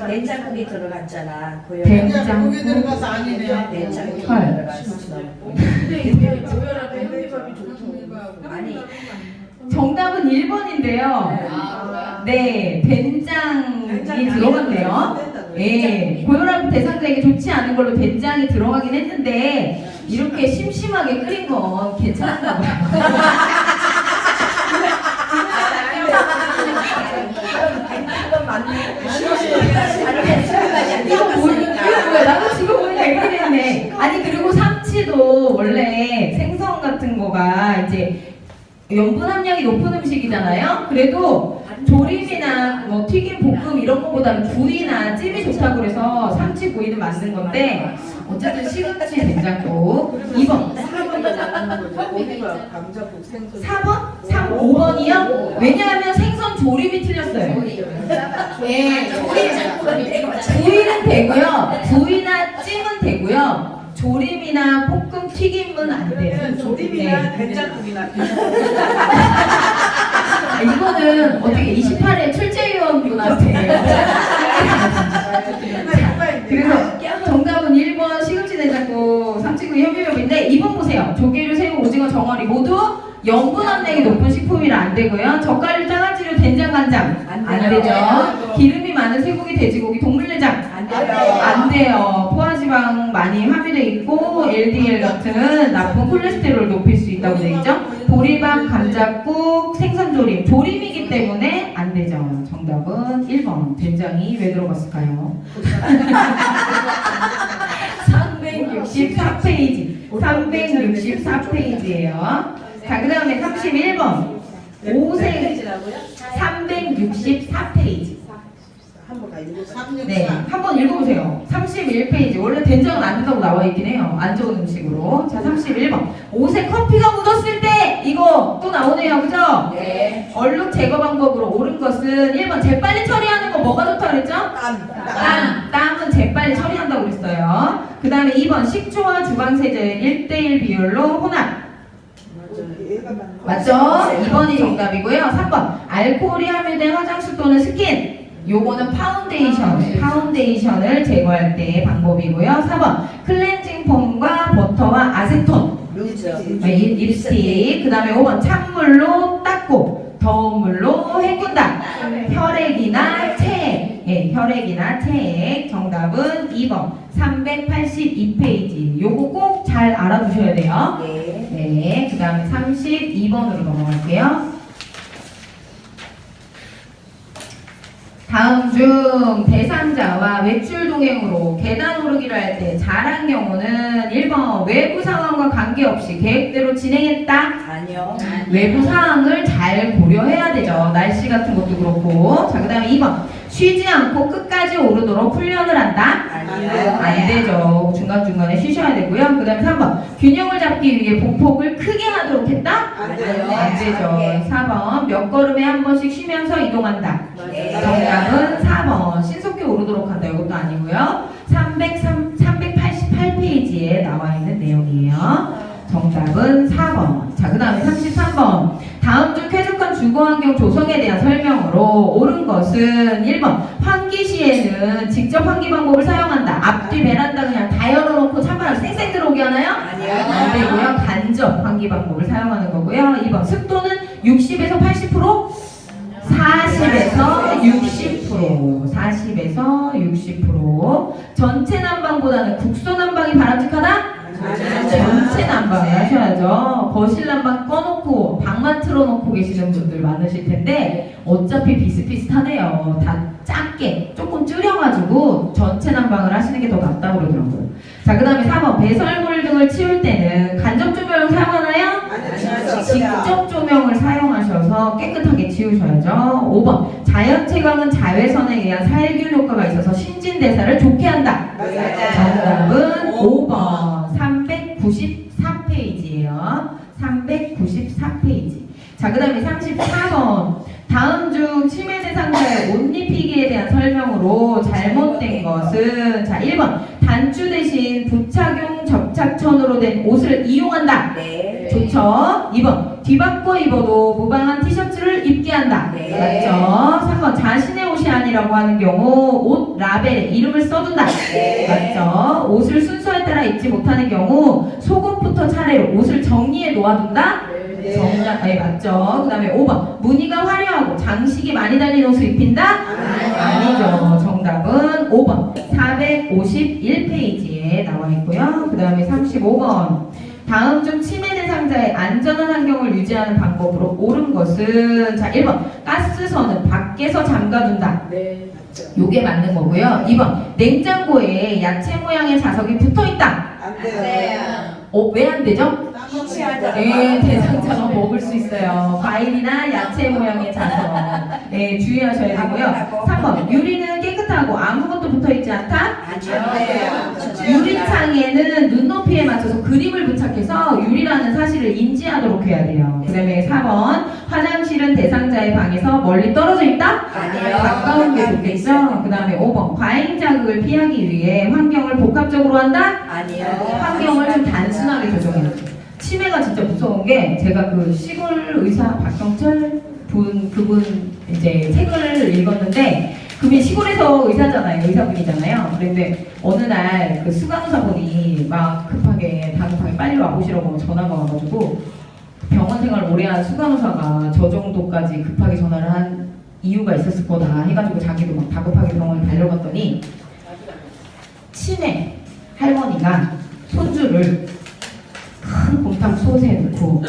Speaker 2: 된장국이 들어갔잖아.
Speaker 1: 된장국.
Speaker 3: 들어가서 아니네요.
Speaker 2: 된장국이
Speaker 1: 헐.
Speaker 2: 들어갔어. 아니.
Speaker 1: 정답은 1번인데요. 네, 된장이 들어갔네요. 예, 고혈압 대상자에게 좋지 않은 걸로 된장이 들어가긴 했는데 이렇게 심심하게 끓인 건 괜찮은가 봐요. 이거 뭐야? 나도 지금 보니까 이렇게 됐네. 아니 그리고 삼치도 원래 생선 같은 거가 이제 염분 함량이 높은 음식이잖아요. 그래도 조림이나 뭐 튀김, 볶음 이런 거보다는 구이나 찜이 좋다고 그래서 삼치 구이는 맞는 건데 어쨌든 시금치 된장국. 2번 4번? 5번이요? 왜냐하면 생선 조림이 틀렸어요. 네, 구이는 되고요. 구이나 찜은 되고요. 조림이나 볶음 튀김은 안 돼요.
Speaker 3: 조림이나 된장국이나
Speaker 1: 이거는 어떻게 28회 출제위원분한테 그래서 정답은 1번 시금치 된장국, 삼치구 현미밥인데 2번 보세요. 조개류, 새우, 오징어, 정어리 모두 염분 함량이 높은 식품이라 안 되고요. 젓갈류, 장아찌류, 된장, 간장 안 되죠. 기름이 많은 쇠고기, 돼지고기, 동물내장 안 돼요. 포화지방 많이 함유되어 있고 LDL 같은 나쁜 콜레스테롤을 높일 수 있다고 되어 있죠. 보리밥, 감자국, 생선조림, 조림이기 때문에 안 되죠. 정답은 1번. 된장이 왜 들어갔을까요? 364페이지. 364페이지예요. 자, 그 다음에 31번. 오색 364페이지. 네, 한번 읽어보세요. 31페이지. 원래 된장은 안 된다고 나와 있긴 해요. 안 좋은 음식으로. 자, 31번. 옷에 커피가 묻었을 때 이거 또 나오네요. 그죠?
Speaker 2: 네.
Speaker 1: 얼룩 제거 방법으로 옳은 것은 1번. 재빨리 처리하는 거 뭐가 좋다고 그랬죠? 땀은 재빨리 처리한다고 그랬어요. 그 다음에 2번. 식초와 주방세제 1:1 비율로 혼합. 맞죠? 2번이 정답이고요. 3번. 알코올이 함유된 화장수 또는 스킨. 요거는 파운데이션을 제거할 때의 방법이고요. 4번. 클렌징 폼과 버터와 아세톤. 립스틱. 그 다음에 5번. 찬물로 닦고 더운 물로 헹군다. 혈액이나 체액. 예, 혈액이나 체액. 정답은 2번. 382페이지. 요거 꼭 잘 알아두셔야 돼요. 네. 그 다음에 32번으로 넘어갈게요. 다음 중 대상자와 외출 동행으로 계단 오르기를 할 때 잘한 경우는 1번 외부 상황과 관계없이 계획대로 진행했다.
Speaker 2: 아니요.
Speaker 1: 외부 상황을 잘 고려해야 되죠. 날씨 같은 것도 그렇고. 자, 그 다음에 2번 쉬지 않고 끝까지 오르도록 훈련을 한다.
Speaker 2: 아니요.
Speaker 1: 안 되죠. 중간중간에 쉬셔야 되고요. 그 다음에 3번 균형을 잡기 위해 보폭을 크게 하도록 했다.
Speaker 2: 안 돼요.
Speaker 1: 안 되죠. 4번 몇 걸음에 한 번씩 쉬면서 이동한다.
Speaker 2: 네.
Speaker 1: 정답은 4번 신속히 오르도록 한다. 이것도 아니고요. 388페이지에 나와 있는 내용이에요. 정답은 4번. 자, 그 다음에 33번. 다음 중 쾌적한 주거환경 조성에 대한 설명으로 옳은 것은 1번. 환기 시에는 직접 환기 방법을 사용한다. 앞뒤 베란다 그냥 다 열어놓고 찬바람 쌩쌩 들어오게 하나요?
Speaker 2: 아니요.
Speaker 1: 안 되고요. 간접 환기 방법을 사용하는 거고요. 2번. 습도는 60에서 80%? 40에서 60%. 40에서 60%. 전체 난방보다는 국소 난방이 바람직하다? 전체 난방을 하셔야죠. 거실 난방 꺼놓고 방만 틀어놓고 계시는 분들 많으실 텐데 어차피 비슷비슷하네요. 다 작게 조금 줄여가지고 전체 난방을 하시는 게 더 낫다고 그러더라고요. 자, 그 다음에 4번 배설물 등을 치울 때는 간접 조명을 사용하나요? 직접 조명을 사용하셔서 깨끗하게 치우셔야죠. 5번 자연 채광은 자외선에 의한 살균 효과가 있어서 신진대사를 좋게 한다. 정답은 5번 394페이지예요. 394페이지. 자, 그 다음에 34번. 다음 중 치매 대상자의 옷 입히기에 대한 설명으로 잘못된 것은 자, 1번 단추 대신 부착용 접착천으로 된 옷을 이용한다.
Speaker 2: 네.
Speaker 1: 좋죠. 2번 뒤바꿔 입어도 무방한 티셔츠를 입게 한다.
Speaker 2: 네.
Speaker 1: 맞죠. 3번 자신의 옷이 아니라고 하는 경우 옷 라벨에 이름을 써둔다.
Speaker 2: 네.
Speaker 1: 맞죠. 옷을 순서에 따라 입지 못하는 경우 속옷부터 차례로 옷을 정리해 놓아둔다. 정답, 네, 맞죠. 그 다음에 5번 무늬가 화려하고 장식이 많이 달린 옷을 입힌다? 아니죠. 정답은 5번 451페이지에 나와 있고요. 그 다음에 35번 다음 중 치매 대상자의 안전한 환경을 유지하는 방법으로 옳은 것은 자, 1번 가스선은 밖에서 잠가둔다.
Speaker 2: 네.
Speaker 1: 요게 맞는 거고요. 2번 냉장고에 야채 모양의 자석이 붙어있다. 왜 안 되죠? 네, 대상자가 먹을 수 있어요. 과일이나 야채 모양의 자석. 네, 주의하셔야 되고요. 3번 유리는 깨끗하고 아무것도 붙어있지 않다?
Speaker 2: 아니요.
Speaker 1: 유리창에는 눈높이에 맞춰서 그림을 부착해서 유리라는 사실을 인지하도록 해야 돼요. 그 다음에 4번 화장실은 대상자의 방에서 멀리 떨어져 있다?
Speaker 2: 아니요.
Speaker 1: 가까운 게 좋겠죠? 그 다음에 5번 과잉 자극을 피하기 위해 환경을 복합적으로 한다?
Speaker 2: 아니요.
Speaker 1: 환경을 좀 단순하게 조정해요. 치매가 진짜 무서운 게 제가 그 시골 의사 박경철 그분 이제 책을 읽었는데 그분이 시골에서 의사잖아요. 의사분이잖아요. 그런데 어느 날 그 수간호사분이 막 급하게 다급하게 빨리 와보시라고 전화가 와가지고 병원 생활 오래 한 수간호사가 저 정도까지 급하게 전화를 한 이유가 있었을 거다 해가지고 자기도 막 다급하게 병원에 달려갔더니 치매 할머니가 손주를 큰 곰탕 솥에 넣고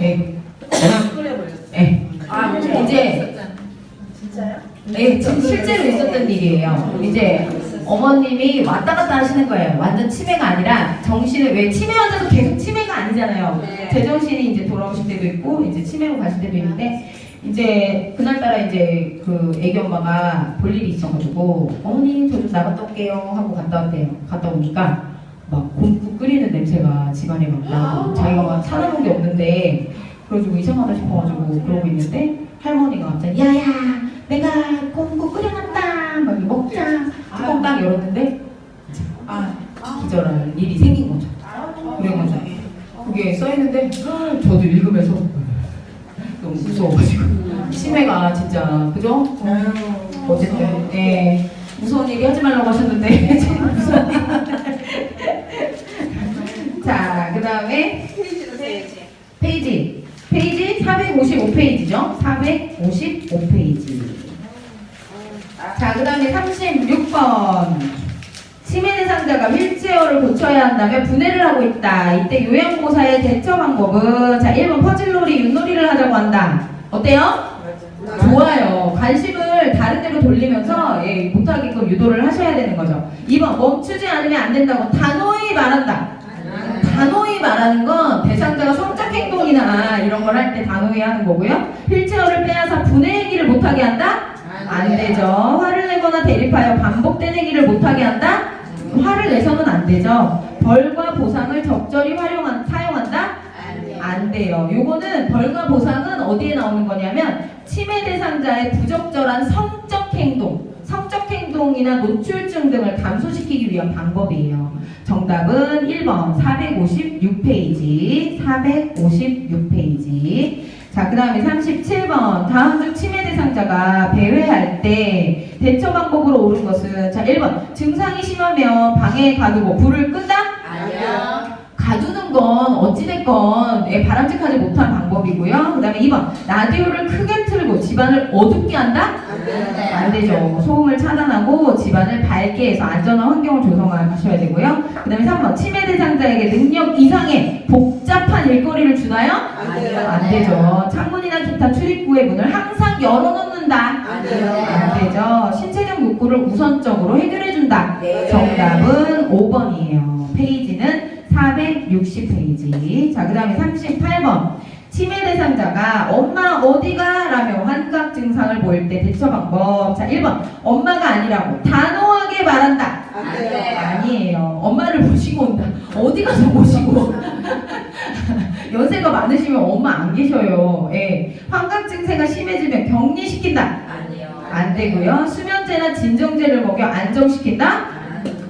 Speaker 1: 예, 예. 이제 네, 지금 실제로 있었던 일이에요. 이제 어머님이 왔다 갔다 하시는 거예요. 완전 치매가 아니라 정신을 왜 치매 환자도 계속 치매가 아니잖아요. 제정신이 이제 돌아오실 때도 있고 이제 치매로 가실 때도 있는데 이제 그날따라 이제 그 애기 엄마가 볼 일이 있어가지고 어머니 저 좀 나갔다 올게요 하고 갔다 왔대요. 갔다 오니까 막 곰국 끓이는 냄새가 집안에 막 나고 자기가 막 찾아본 게 없는데 그래가지고 이상하다 싶어가지고 그러고 있는데 할머니가 갑자기 야야 내가 곰국 끓여놨다 막 먹자 뚜껑 딱 열었는데 기절할 일이 생긴 거죠. 그래가지고 그게 써있는데 저도 읽으면서 너무 무서워가지고 치매가 진짜 그죠? 어쨌든 예 무서운 얘기 하지 말라고 하셨는데 참 무서운 얘기. 자, 그 다음에 페이지 455페이지죠? 455페이지. 자, 그 다음에 36번. 치매 대상자가 휠체어를 고쳐야 한다면 분해를 하고 있다. 이때 요양보호사의 대처 방법은 자, 1번 퍼즐놀이, 윷놀이를 하자고 한다. 어때요? 좋아요. 관심을 다른 데로 돌리면서 예, 못하게끔 유도를 하셔야 되는 거죠. 2번 멈추지 않으면 안 된다고 단호히 말한다. 단호히 말하는 건 대상자가 성적 행동이나 이런 걸 할 때 단호히 하는 거고요. 휠체어를 빼앗아 분해기를 못하게 한다? 안 되죠. 화를 내거나 대립하여 반복 떼내기를 못하게 한다? 화를 내서는 안 되죠. 벌과 보상을 적절히 사용한다? 안 돼요. 요거는 벌과 보상은 어디에 나오는 거냐면 치매 대상자의 부적절한 성적 행동이나 노출증 등을 감소시키기 위한 방법이에요. 정답은 1번 456페이지 456페이지. 자, 그 다음에 37번 다음 중 치매 대상자가 배회할 때 대처 방법으로 옳은 것은 자 1번 증상이 심하면 방에 가두고 불을 끈다?
Speaker 2: 아니요.
Speaker 1: 가두는 건 어찌됐건 바람직하지 못한 방법이고요. 그 다음에 2번 라디오를 크게 틀고 집안을 어둡게 한다? 안 되죠. 소음을 차단하고 집안을 밝게 해서 안전한 환경을 조성하셔야 되고요. 그 다음에 3번 치매 대상자에게 능력 이상의 복잡한 일거리를 주나요? 안 되죠. 창문이나 기타 출입구의 문을 항상 열어놓는다? 안 되죠. 신체적 욕구를 우선적으로 해결해준다? 정답은 5번이에요. 페이지는 460페이지. 자, 그 다음에 38번. 치매 대상자가 엄마 어디가? 라며 환각 증상을 보일 때 대처 방법. 자, 1번. 엄마가 아니라고 단호하게 말한다. 아니에요. 엄마를 모시고 온다. 어디 가서 모시고. 연세가 많으시면 엄마 안 계셔요. 예. 환각 증세가 심해지면 격리시킨다. 안 되고요. 수면제나 진정제를 먹여 안정시킨다.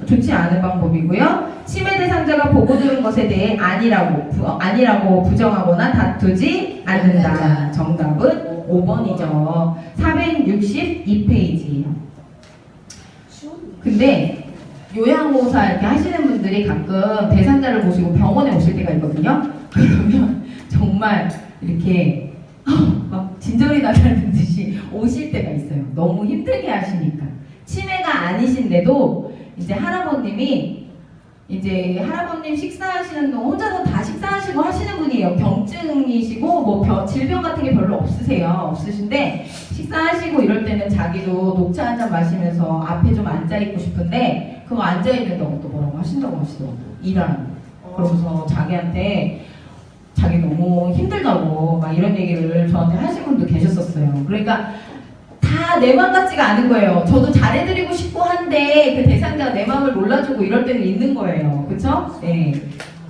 Speaker 1: 좋지 않은 방법이고요. 치매 대상자가 보고 들은 것에 대해 아니라고 부정하거나 다투지 않는다. 정답은 5번이죠. 462페이지예요. 근데 요양보호사 이렇게 하시는 분들이 가끔 대상자를 모시고 병원에 오실 때가 있거든요. 그러면 정말 이렇게 막 진절이 나가는 듯이 오실 때가 있어요. 너무 힘들게 하시니까. 치매가 아니신데도 이제 할아버님 식사하시는 동안 혼자서 다 식사하시고 하시는 분이에요. 병증이시고 뭐 질병 같은 게 별로 없으신데 식사하시고 이럴 때는 자기도 녹차 한 잔 마시면서 앞에 좀 앉아 있고 싶은데 그거 앉아 있는다고 또 뭐라고 하신다고 하시더라고. 일하는. 그러면서 자기한테 자기 너무 힘들다고 막 이런 얘기를 저한테 하신 분도 계셨었어요. 그러니까 다 다 내 맘 같지가 않은 거예요. 저도 잘해드리고 싶고 한데 그 대상자가 내 마음을 몰라주고 이럴 때는 있는 거예요. 그쵸? 네.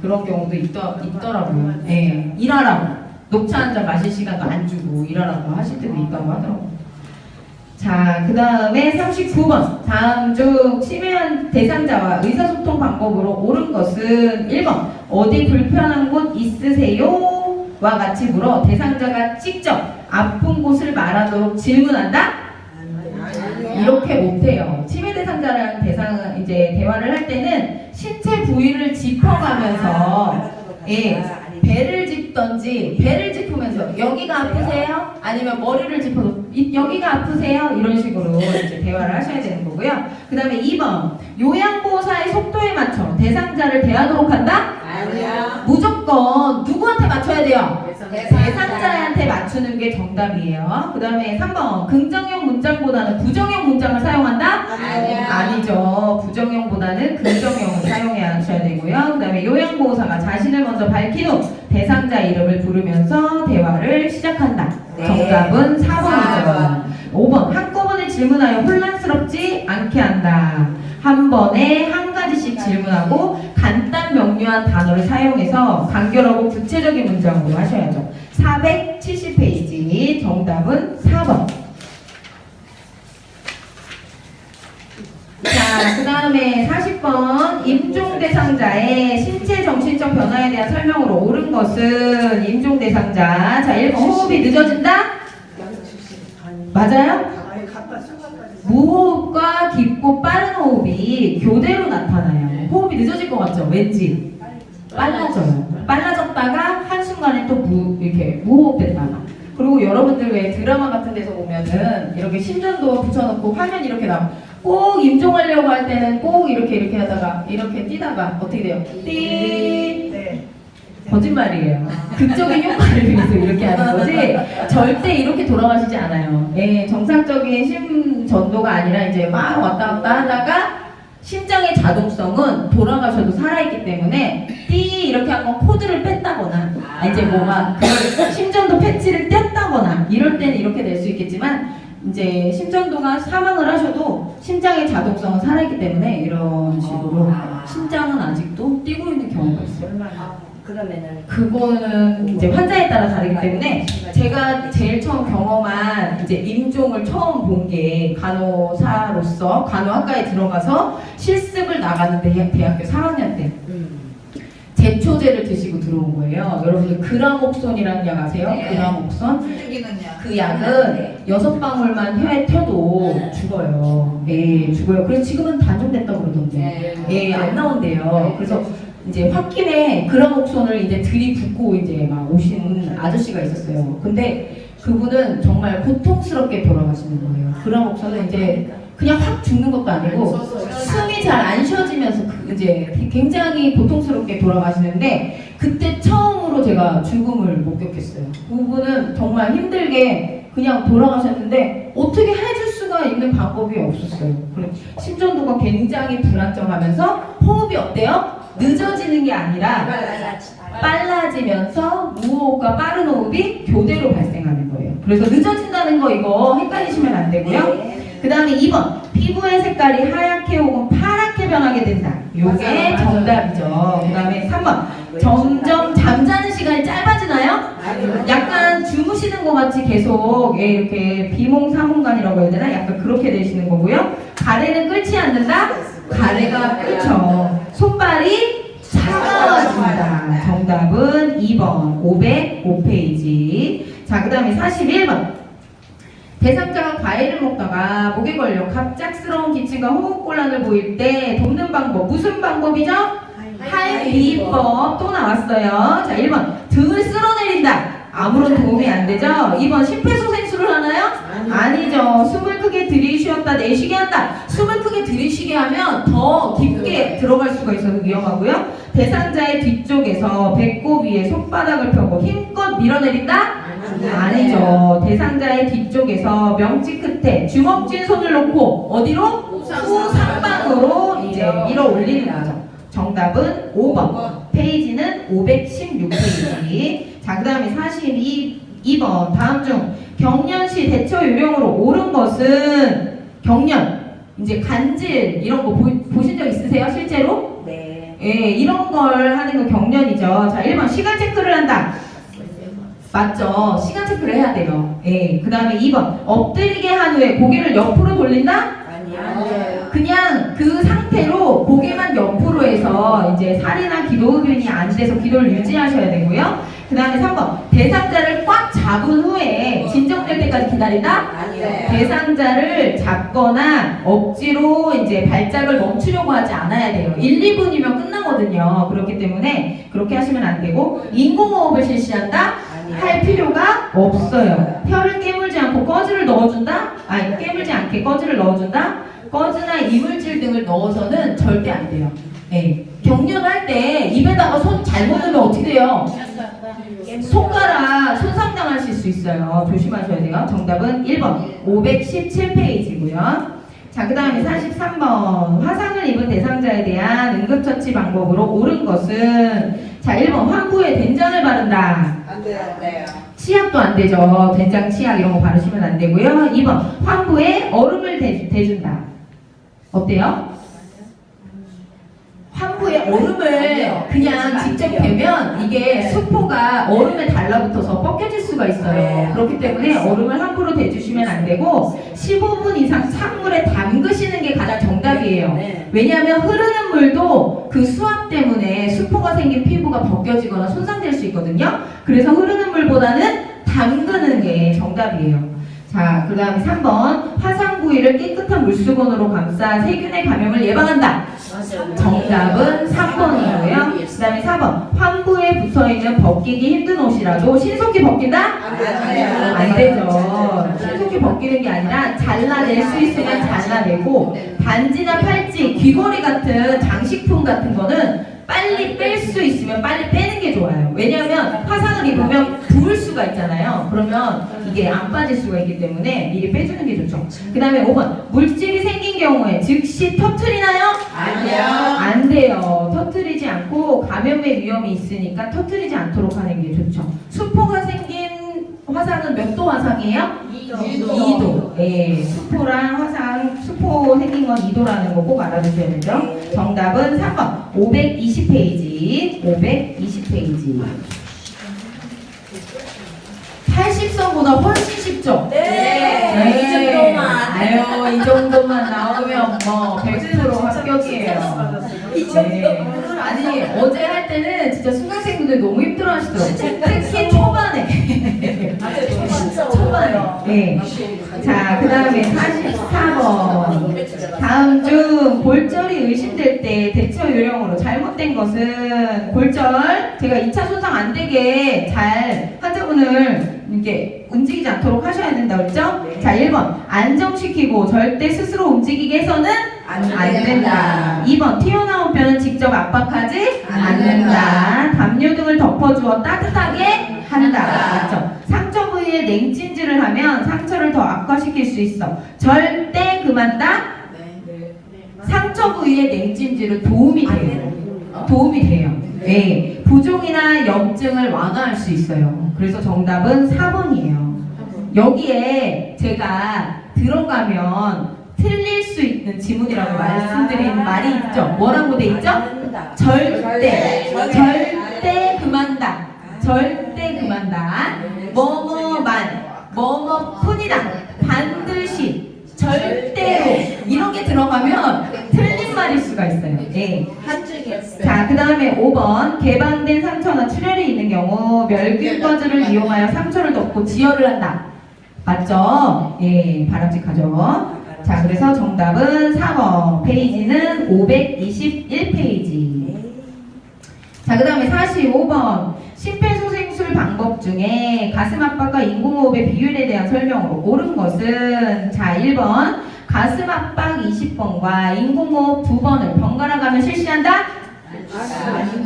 Speaker 1: 그런 경우도 있더라고요. 네. 일하라고. 녹차 한 잔 마실 시간도 안 주고 일하라고 하실 때도 있다고 하더라고요. 자, 그 다음에 39번. 다음 중 침해한 대상자와 의사소통 방법으로 옳은 것은 1번. 어디 불편한 곳 있으세요? 와 같이 물어 대상자가 직접 아픈 곳을 말하도록 질문한다? 이렇게 못해요. 침해 대상자랑 이제 대화를 할 때는 신체 부위를 짚어가면서 예, 배를 짚던지 배를 짚으면서 여기가 아프세요? 아니면 머리를 짚어도 여기가 아프세요? 이런 식으로 이제 대화를 하셔야 되는 거고요. 그 다음에 2번 요양보호사의 속도에 맞춰 대상자를 대하도록 한다?
Speaker 2: 아니야.
Speaker 1: 무조건 누구한테 맞춰야 돼요? 대상자한테 맞추는 게 정답이에요. 그 다음에 3번 긍정형 문장보다는 부정형 문장을 사용한다?
Speaker 2: 아니야.
Speaker 1: 아니죠. 부정형보다는 긍정형을 사용해야 되고요. 그 다음에 요양보호사가 자신을 먼저 밝힌 후 대상자 이름을 부르면서 대화를 시작한다.
Speaker 2: 네.
Speaker 1: 정답은 4번이죠.
Speaker 2: 4번.
Speaker 1: 5번 한꺼번에 질문하여 혼란스럽지 않게 한다. 한 번에 한 가지씩 질문하고 간단 명료한 단어를 사용해서 간결하고 구체적인 문장으로 하셔야죠. 470페이지 정답은 4번. 자, 그 다음에 40번 임종 대상자의 신체 정신적 변화에 대한 설명으로 옳은 것은 임종 대상자. 자, 1번 호흡이 늦어진다? 맞아요? 무호흡과 깊고 빠른 호흡이 교대로 나타나요. 호흡이 늦어질 것 같죠? 왠지 빨라져요. 빨라졌다가 한순간에 또 이렇게 무호흡됐다가. 그리고 여러분들 왜 드라마 같은 데서 보면은 이렇게 심전도 붙여놓고 화면 이렇게 나와. 꼭 임종하려고 할 때는 꼭 이렇게 하다가 이렇게 뛰다가 어떻게 돼요? 띠. 거짓말이에요. 극적인 효과를 위해서 이렇게 하는 거지 절대 이렇게 돌아가시지 않아요. 예, 정상적인 심전도가 아니라 이제 막 왔다 갔다 하다가 심장의 자동성은 돌아가셔도 살아있기 때문에 띠 이렇게 한번 코드를 뺐다거나 이제 뭐가 심전도 패치를 뗐다거나 이럴 때는 이렇게 될 수 있겠지만 이제 심전도가 사망을 하셔도 심장의 자동성은 살아있기 때문에 이런 식으로 심장은 아직도 뛰고 있는 경우가 있어요.
Speaker 2: 그러면은
Speaker 1: 그거는 이제 환자에 따라 다르기 때문에 제가 제일 처음 경험한 이제 임종을 처음 본 게 간호사로서 간호학과에 들어가서 실습을 나갔는데 대학교 3학년 때 제초제를 드시고 들어온 거예요. 여러분들 그라목손이라는 약 아세요?
Speaker 2: 네.
Speaker 1: 그라목손?
Speaker 3: 숨죽이는 약.
Speaker 1: 그 약은 6방울만 혀에 펴도 죽어요. 예, 죽어요. 그래서 지금은 단종됐다고 그러던데. 예, 안 나온대요. 그래서 이제 홧김에 그라목손을 이제 들이붓고 이제 막 오신 아저씨가 있었어요. 근데 그분은 정말 고통스럽게 돌아가시는 거예요. 그라목손은 이제 그냥 확 죽는 것도 아니고 숨이 잘 안 쉬어지면서 이제 굉장히 고통스럽게 돌아가시는데 그때 처음으로 제가 죽음을 목격했어요. 그분은 정말 힘들게 그냥 돌아가셨는데 어떻게 해줄 수가 있는 방법이 없었어요. 심전도가 굉장히 불안정하면서 호흡이 어때요? 늦어지는 게 아니라 빨라지면서 무호흡과 빠른 호흡이 교대로 발생하는 거예요. 그래서 늦어진다는 거 이거 헷갈리시면 안 되고요. 그 다음에 2번 피부의 색깔이 하얗게 혹은 파랗게 변하게 된다. 요게 정답이죠. 그 다음에 3번 점점 잠자는 시간이 짧아지나요? 약간 주무시는 것 같이 계속 예, 이렇게 비몽사몽간이라고 해야 되나? 약간 그렇게 되시는 거고요. 가래는 끓지 않는다? 가래가 끓죠. 손발이 차가워진다. 정답은 2번 505페이지. 자, 그 다음에 41번 대상자가 과일을 먹다가 목에 걸려 갑작스러운 기침과 호흡곤란을 보일 때 돕는 방법 무슨 방법이죠? 할비법 또 나왔어요. 자, 1번 등을 쓸어내린다. 아무런 도움이 안 되죠? 2번 심폐소생술을 하나요? 아니죠. 숨을 크게 들이쉬었다 내쉬게 한다. 숨을 크게 들이쉬게 하면 더 깊게 들어갈 수가 있어서 위험하고요. 대상자의 뒤쪽에서 배꼽 위에 손바닥을 펴고 힘껏 밀어내린다? 아니죠. 대상자의 뒤쪽에서 명치 끝에 주먹 쥔 손을 놓고 어디로? 후상방으로 이제 밀어 올리는 거죠. 정답은 5번. 페이지는 516페이지. 자, 그 다음에 42번. 다음 중 경련시 대처 요령으로 옳은 것은 경련, 이제 간질 이런 거 보신 적 있으세요? 실제로?
Speaker 2: 네.
Speaker 1: 예, 이런 걸 하는 거 경련이죠. 자, 1번 시간 체크를 한다. 맞죠? 시간 체크를 해야 돼요. 예. 그 다음에 2번 엎드리게 한 후에 고개를 옆으로 돌린다?
Speaker 2: 아니요.
Speaker 1: 그냥 그 상태로 고개만 옆으로 해서 이제 살이나 기도흡연이 안 돼서 기도를 유지하셔야 되고요. 그 다음에 3번 대상자를 꽉 잡은 후에 진정될 때까지 기다린다?
Speaker 2: 아니요.
Speaker 1: 대상자를 잡거나 억지로 이제 발작을 멈추려고 하지 않아야 돼요. 1, 2분이면 끝나거든요. 그렇기 때문에 그렇게 하시면 안 되고 인공호흡을 실시한다? 할 필요가 없어요. 혀를 깨물지 않고 꺼즈를 넣어준다? 아니 깨물지 않게 꺼즈를 넣어준다? 꺼즈나 이물질 등을 넣어서는 절대 안 돼요. 네. 경련할 때 입에다가 손 잘못 넣으면 어떻게 돼요? 손가락 손상당하실 수 있어요. 조심하셔야 돼요. 정답은 1번 517페이지고요. 자, 그 다음에 43번 화상을 입은 대상자에 대한 응급처치 방법으로 옳은 것은 자 1번 환부에 된장을 바른다.
Speaker 2: 안 돼요.
Speaker 1: 치약도 안 되죠. 된장, 치약 이런 거 바르시면 안 되고요. 2번 환부에 얼음을 대준다. 어때요? 환부에 얼음을 그냥 직접 대면 이게 수포가 얼음에 달라붙어서 벗겨질 수가 있어요. 그렇기 때문에 얼음을 함부로 대주시면 안 되고 15분 이상 찬물에 담그시는 게 가장 정답이에요. 왜냐하면 흐르는 물도 그 수압 때문에 수포가 생긴 피부가 벗겨지거나 손상될 수 있거든요. 그래서 흐르는 물보다는 담그는 게 정답이에요. 자, 그 다음에 3번 화상 부위를 깨끗한 물수건으로 감싸 세균의 감염을 예방한다. 정답은 3번이고요. 그 다음에 4번 환부에 붙어있는 벗기기 힘든 옷이라도 신속히 벗긴다? 안 되죠. 신속히 벗기는 게 아니라 잘라낼 수 있으면 잘라내고 반지나 팔찌, 귀걸이 같은 장식품 같은 거는 빨리 뺄 수 있으면 빨리 빼는 게 좋아요. 왜냐하면 화상을 입으면 부을 수가 있잖아요. 그러면 이게 안 빠질 수가 있기 때문에 미리 빼주는 게 좋죠. 그 다음에 5번 물질이 생긴 경우에 즉시 터트리나요?
Speaker 2: 아니요.
Speaker 1: 안 돼요. 터트리지 않고 감염의 위험이 있으니까 터트리지 않도록 하는 게 좋죠. 수포가 생긴 화상은 몇 도 화상이에요? 2도. 예, 수포랑 화상, 수포 생긴 건 2도라는 거 꼭 알아두셔야 되죠. 정답은 3번 520페이지. 520페이지. 80선보다 훨씬 쉽죠?
Speaker 2: 네. 이 정도만.
Speaker 1: 아유, 이 정도만 나오면 뭐 100% 합격이에요. 네. 아니, 어제 할 때는 진짜 수강생분들 너무 힘들어 하시더라고요. 특히 초반에. 초반에. 네. 자, 그 다음에 44번. 다음 중 골절이 의심될 때 대처 요령으로 잘못된 것은 골절, 제가 2차 손상 안 되게 잘 환자분을 이렇게 움직이지 않도록 하셔야 된다 그랬죠? 자, 1번 안정시키고 절대 스스로 움직이게 해서는 안 된다. 2번 튀어나온 뼈는 직접 압박하지 않는다. 담요 등을 덮어주어 따뜻하게 한다. 맞죠? 상처 부위에 냉찜질을 하면 상처를 더 악화시킬 수 있어. 절대 금한다. 상처 부위에 냉찜질은 도움이 돼요. 도움이 돼요. 네. 부종이나 염증을 완화할 수 있어요. 그래서 정답은 4번이에요. 여기에 제가 들어가면 틀릴 수 있는 지문이라고 말씀드린 말이 있죠. 뭐라고 돼 있죠? 절대 금한다. 절대 금한다. 뭐뭐만, 뭐뭐뿐이다. 반드시, 절대로 이런 게 들어가면 틀린 말일 수가 있어요. 네. 자, 그 다음에 5번 개방된 상처나 출혈이 있는 경우 멸균 꺼즈를 이용하여 상처를 덮고 지혈을 한다. 맞죠? 예, 바람직하죠. 자, 그래서 정답은 4번. 페이지는 521페이지. 자, 그 다음에 45번. 심폐소생술 방법 중에 가슴 압박과 인공호흡의 비율에 대한 설명으로 옳은 것은 자, 1번. 가슴 압박 20번과 인공호흡 2번을 번갈아 가며 실시한다?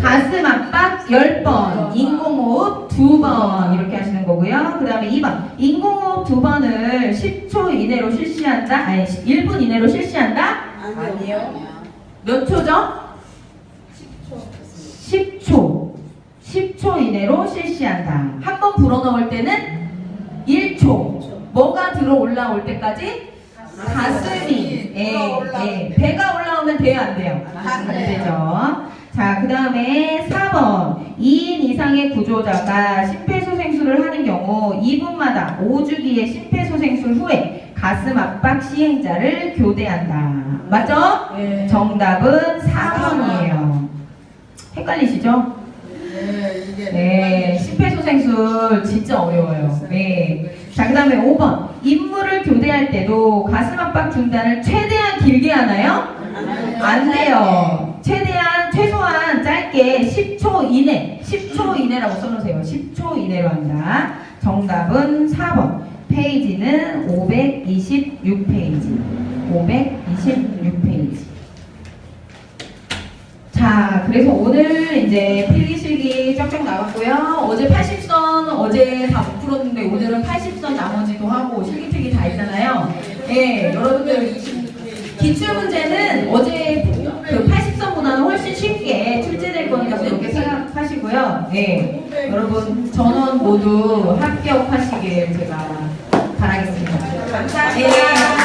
Speaker 1: 가슴 압박 10번, 인공호흡 2번 이렇게 하시는 거고요. 그 다음에 2번 인공호흡 2번을 10초 이내로 실시한다? 아니 1분 이내로 실시한다?
Speaker 2: 아니요.
Speaker 1: 몇 초죠? 10초 10초 이내로 실시한다. 한 번 불어넣을 때는 1초. 뭐가 들어 올라올 때까지? 가슴이. 배가 올라오면 돼요, 안 돼요? 안 되죠. 자, 그 다음에 4번. 2인 이상의 구조자가 심폐소생술을 하는 경우 2분마다 5주기의 심폐소생술 후에 가슴 압박 시행자를 교대한다. 맞죠?
Speaker 2: 네.
Speaker 1: 정답은 4번이에요. 헷갈리시죠? 네, 심폐소생술 진짜 어려워요. 네. 자, 그 다음에 5번. 인물을 교대할 때도 가슴 압박 중단을 최대한 길게 하나요? 안 돼요. 최소한 짧게 10초 이내, 10초 이내라고 써놓으세요. 10초 이내로 한다. 정답은 4번. 페이지는 526페이지. 526페이지. 자, 그래서 오늘 이제 필기실기 쩍쩍 나갔고요. 어제 80선 어제 다 못 풀었는데 오늘은 80선 나머지도 하고 실기필기 다 했잖아요. 네, 여러분들 기출문제는 어제 그 80선보다는 훨씬 쉽게 출제될 거니까 그렇게 생각하시고요. 네, 여러분 전원 모두 합격하시길 제가 바라겠습니다.
Speaker 2: 감사합니다.
Speaker 1: 네.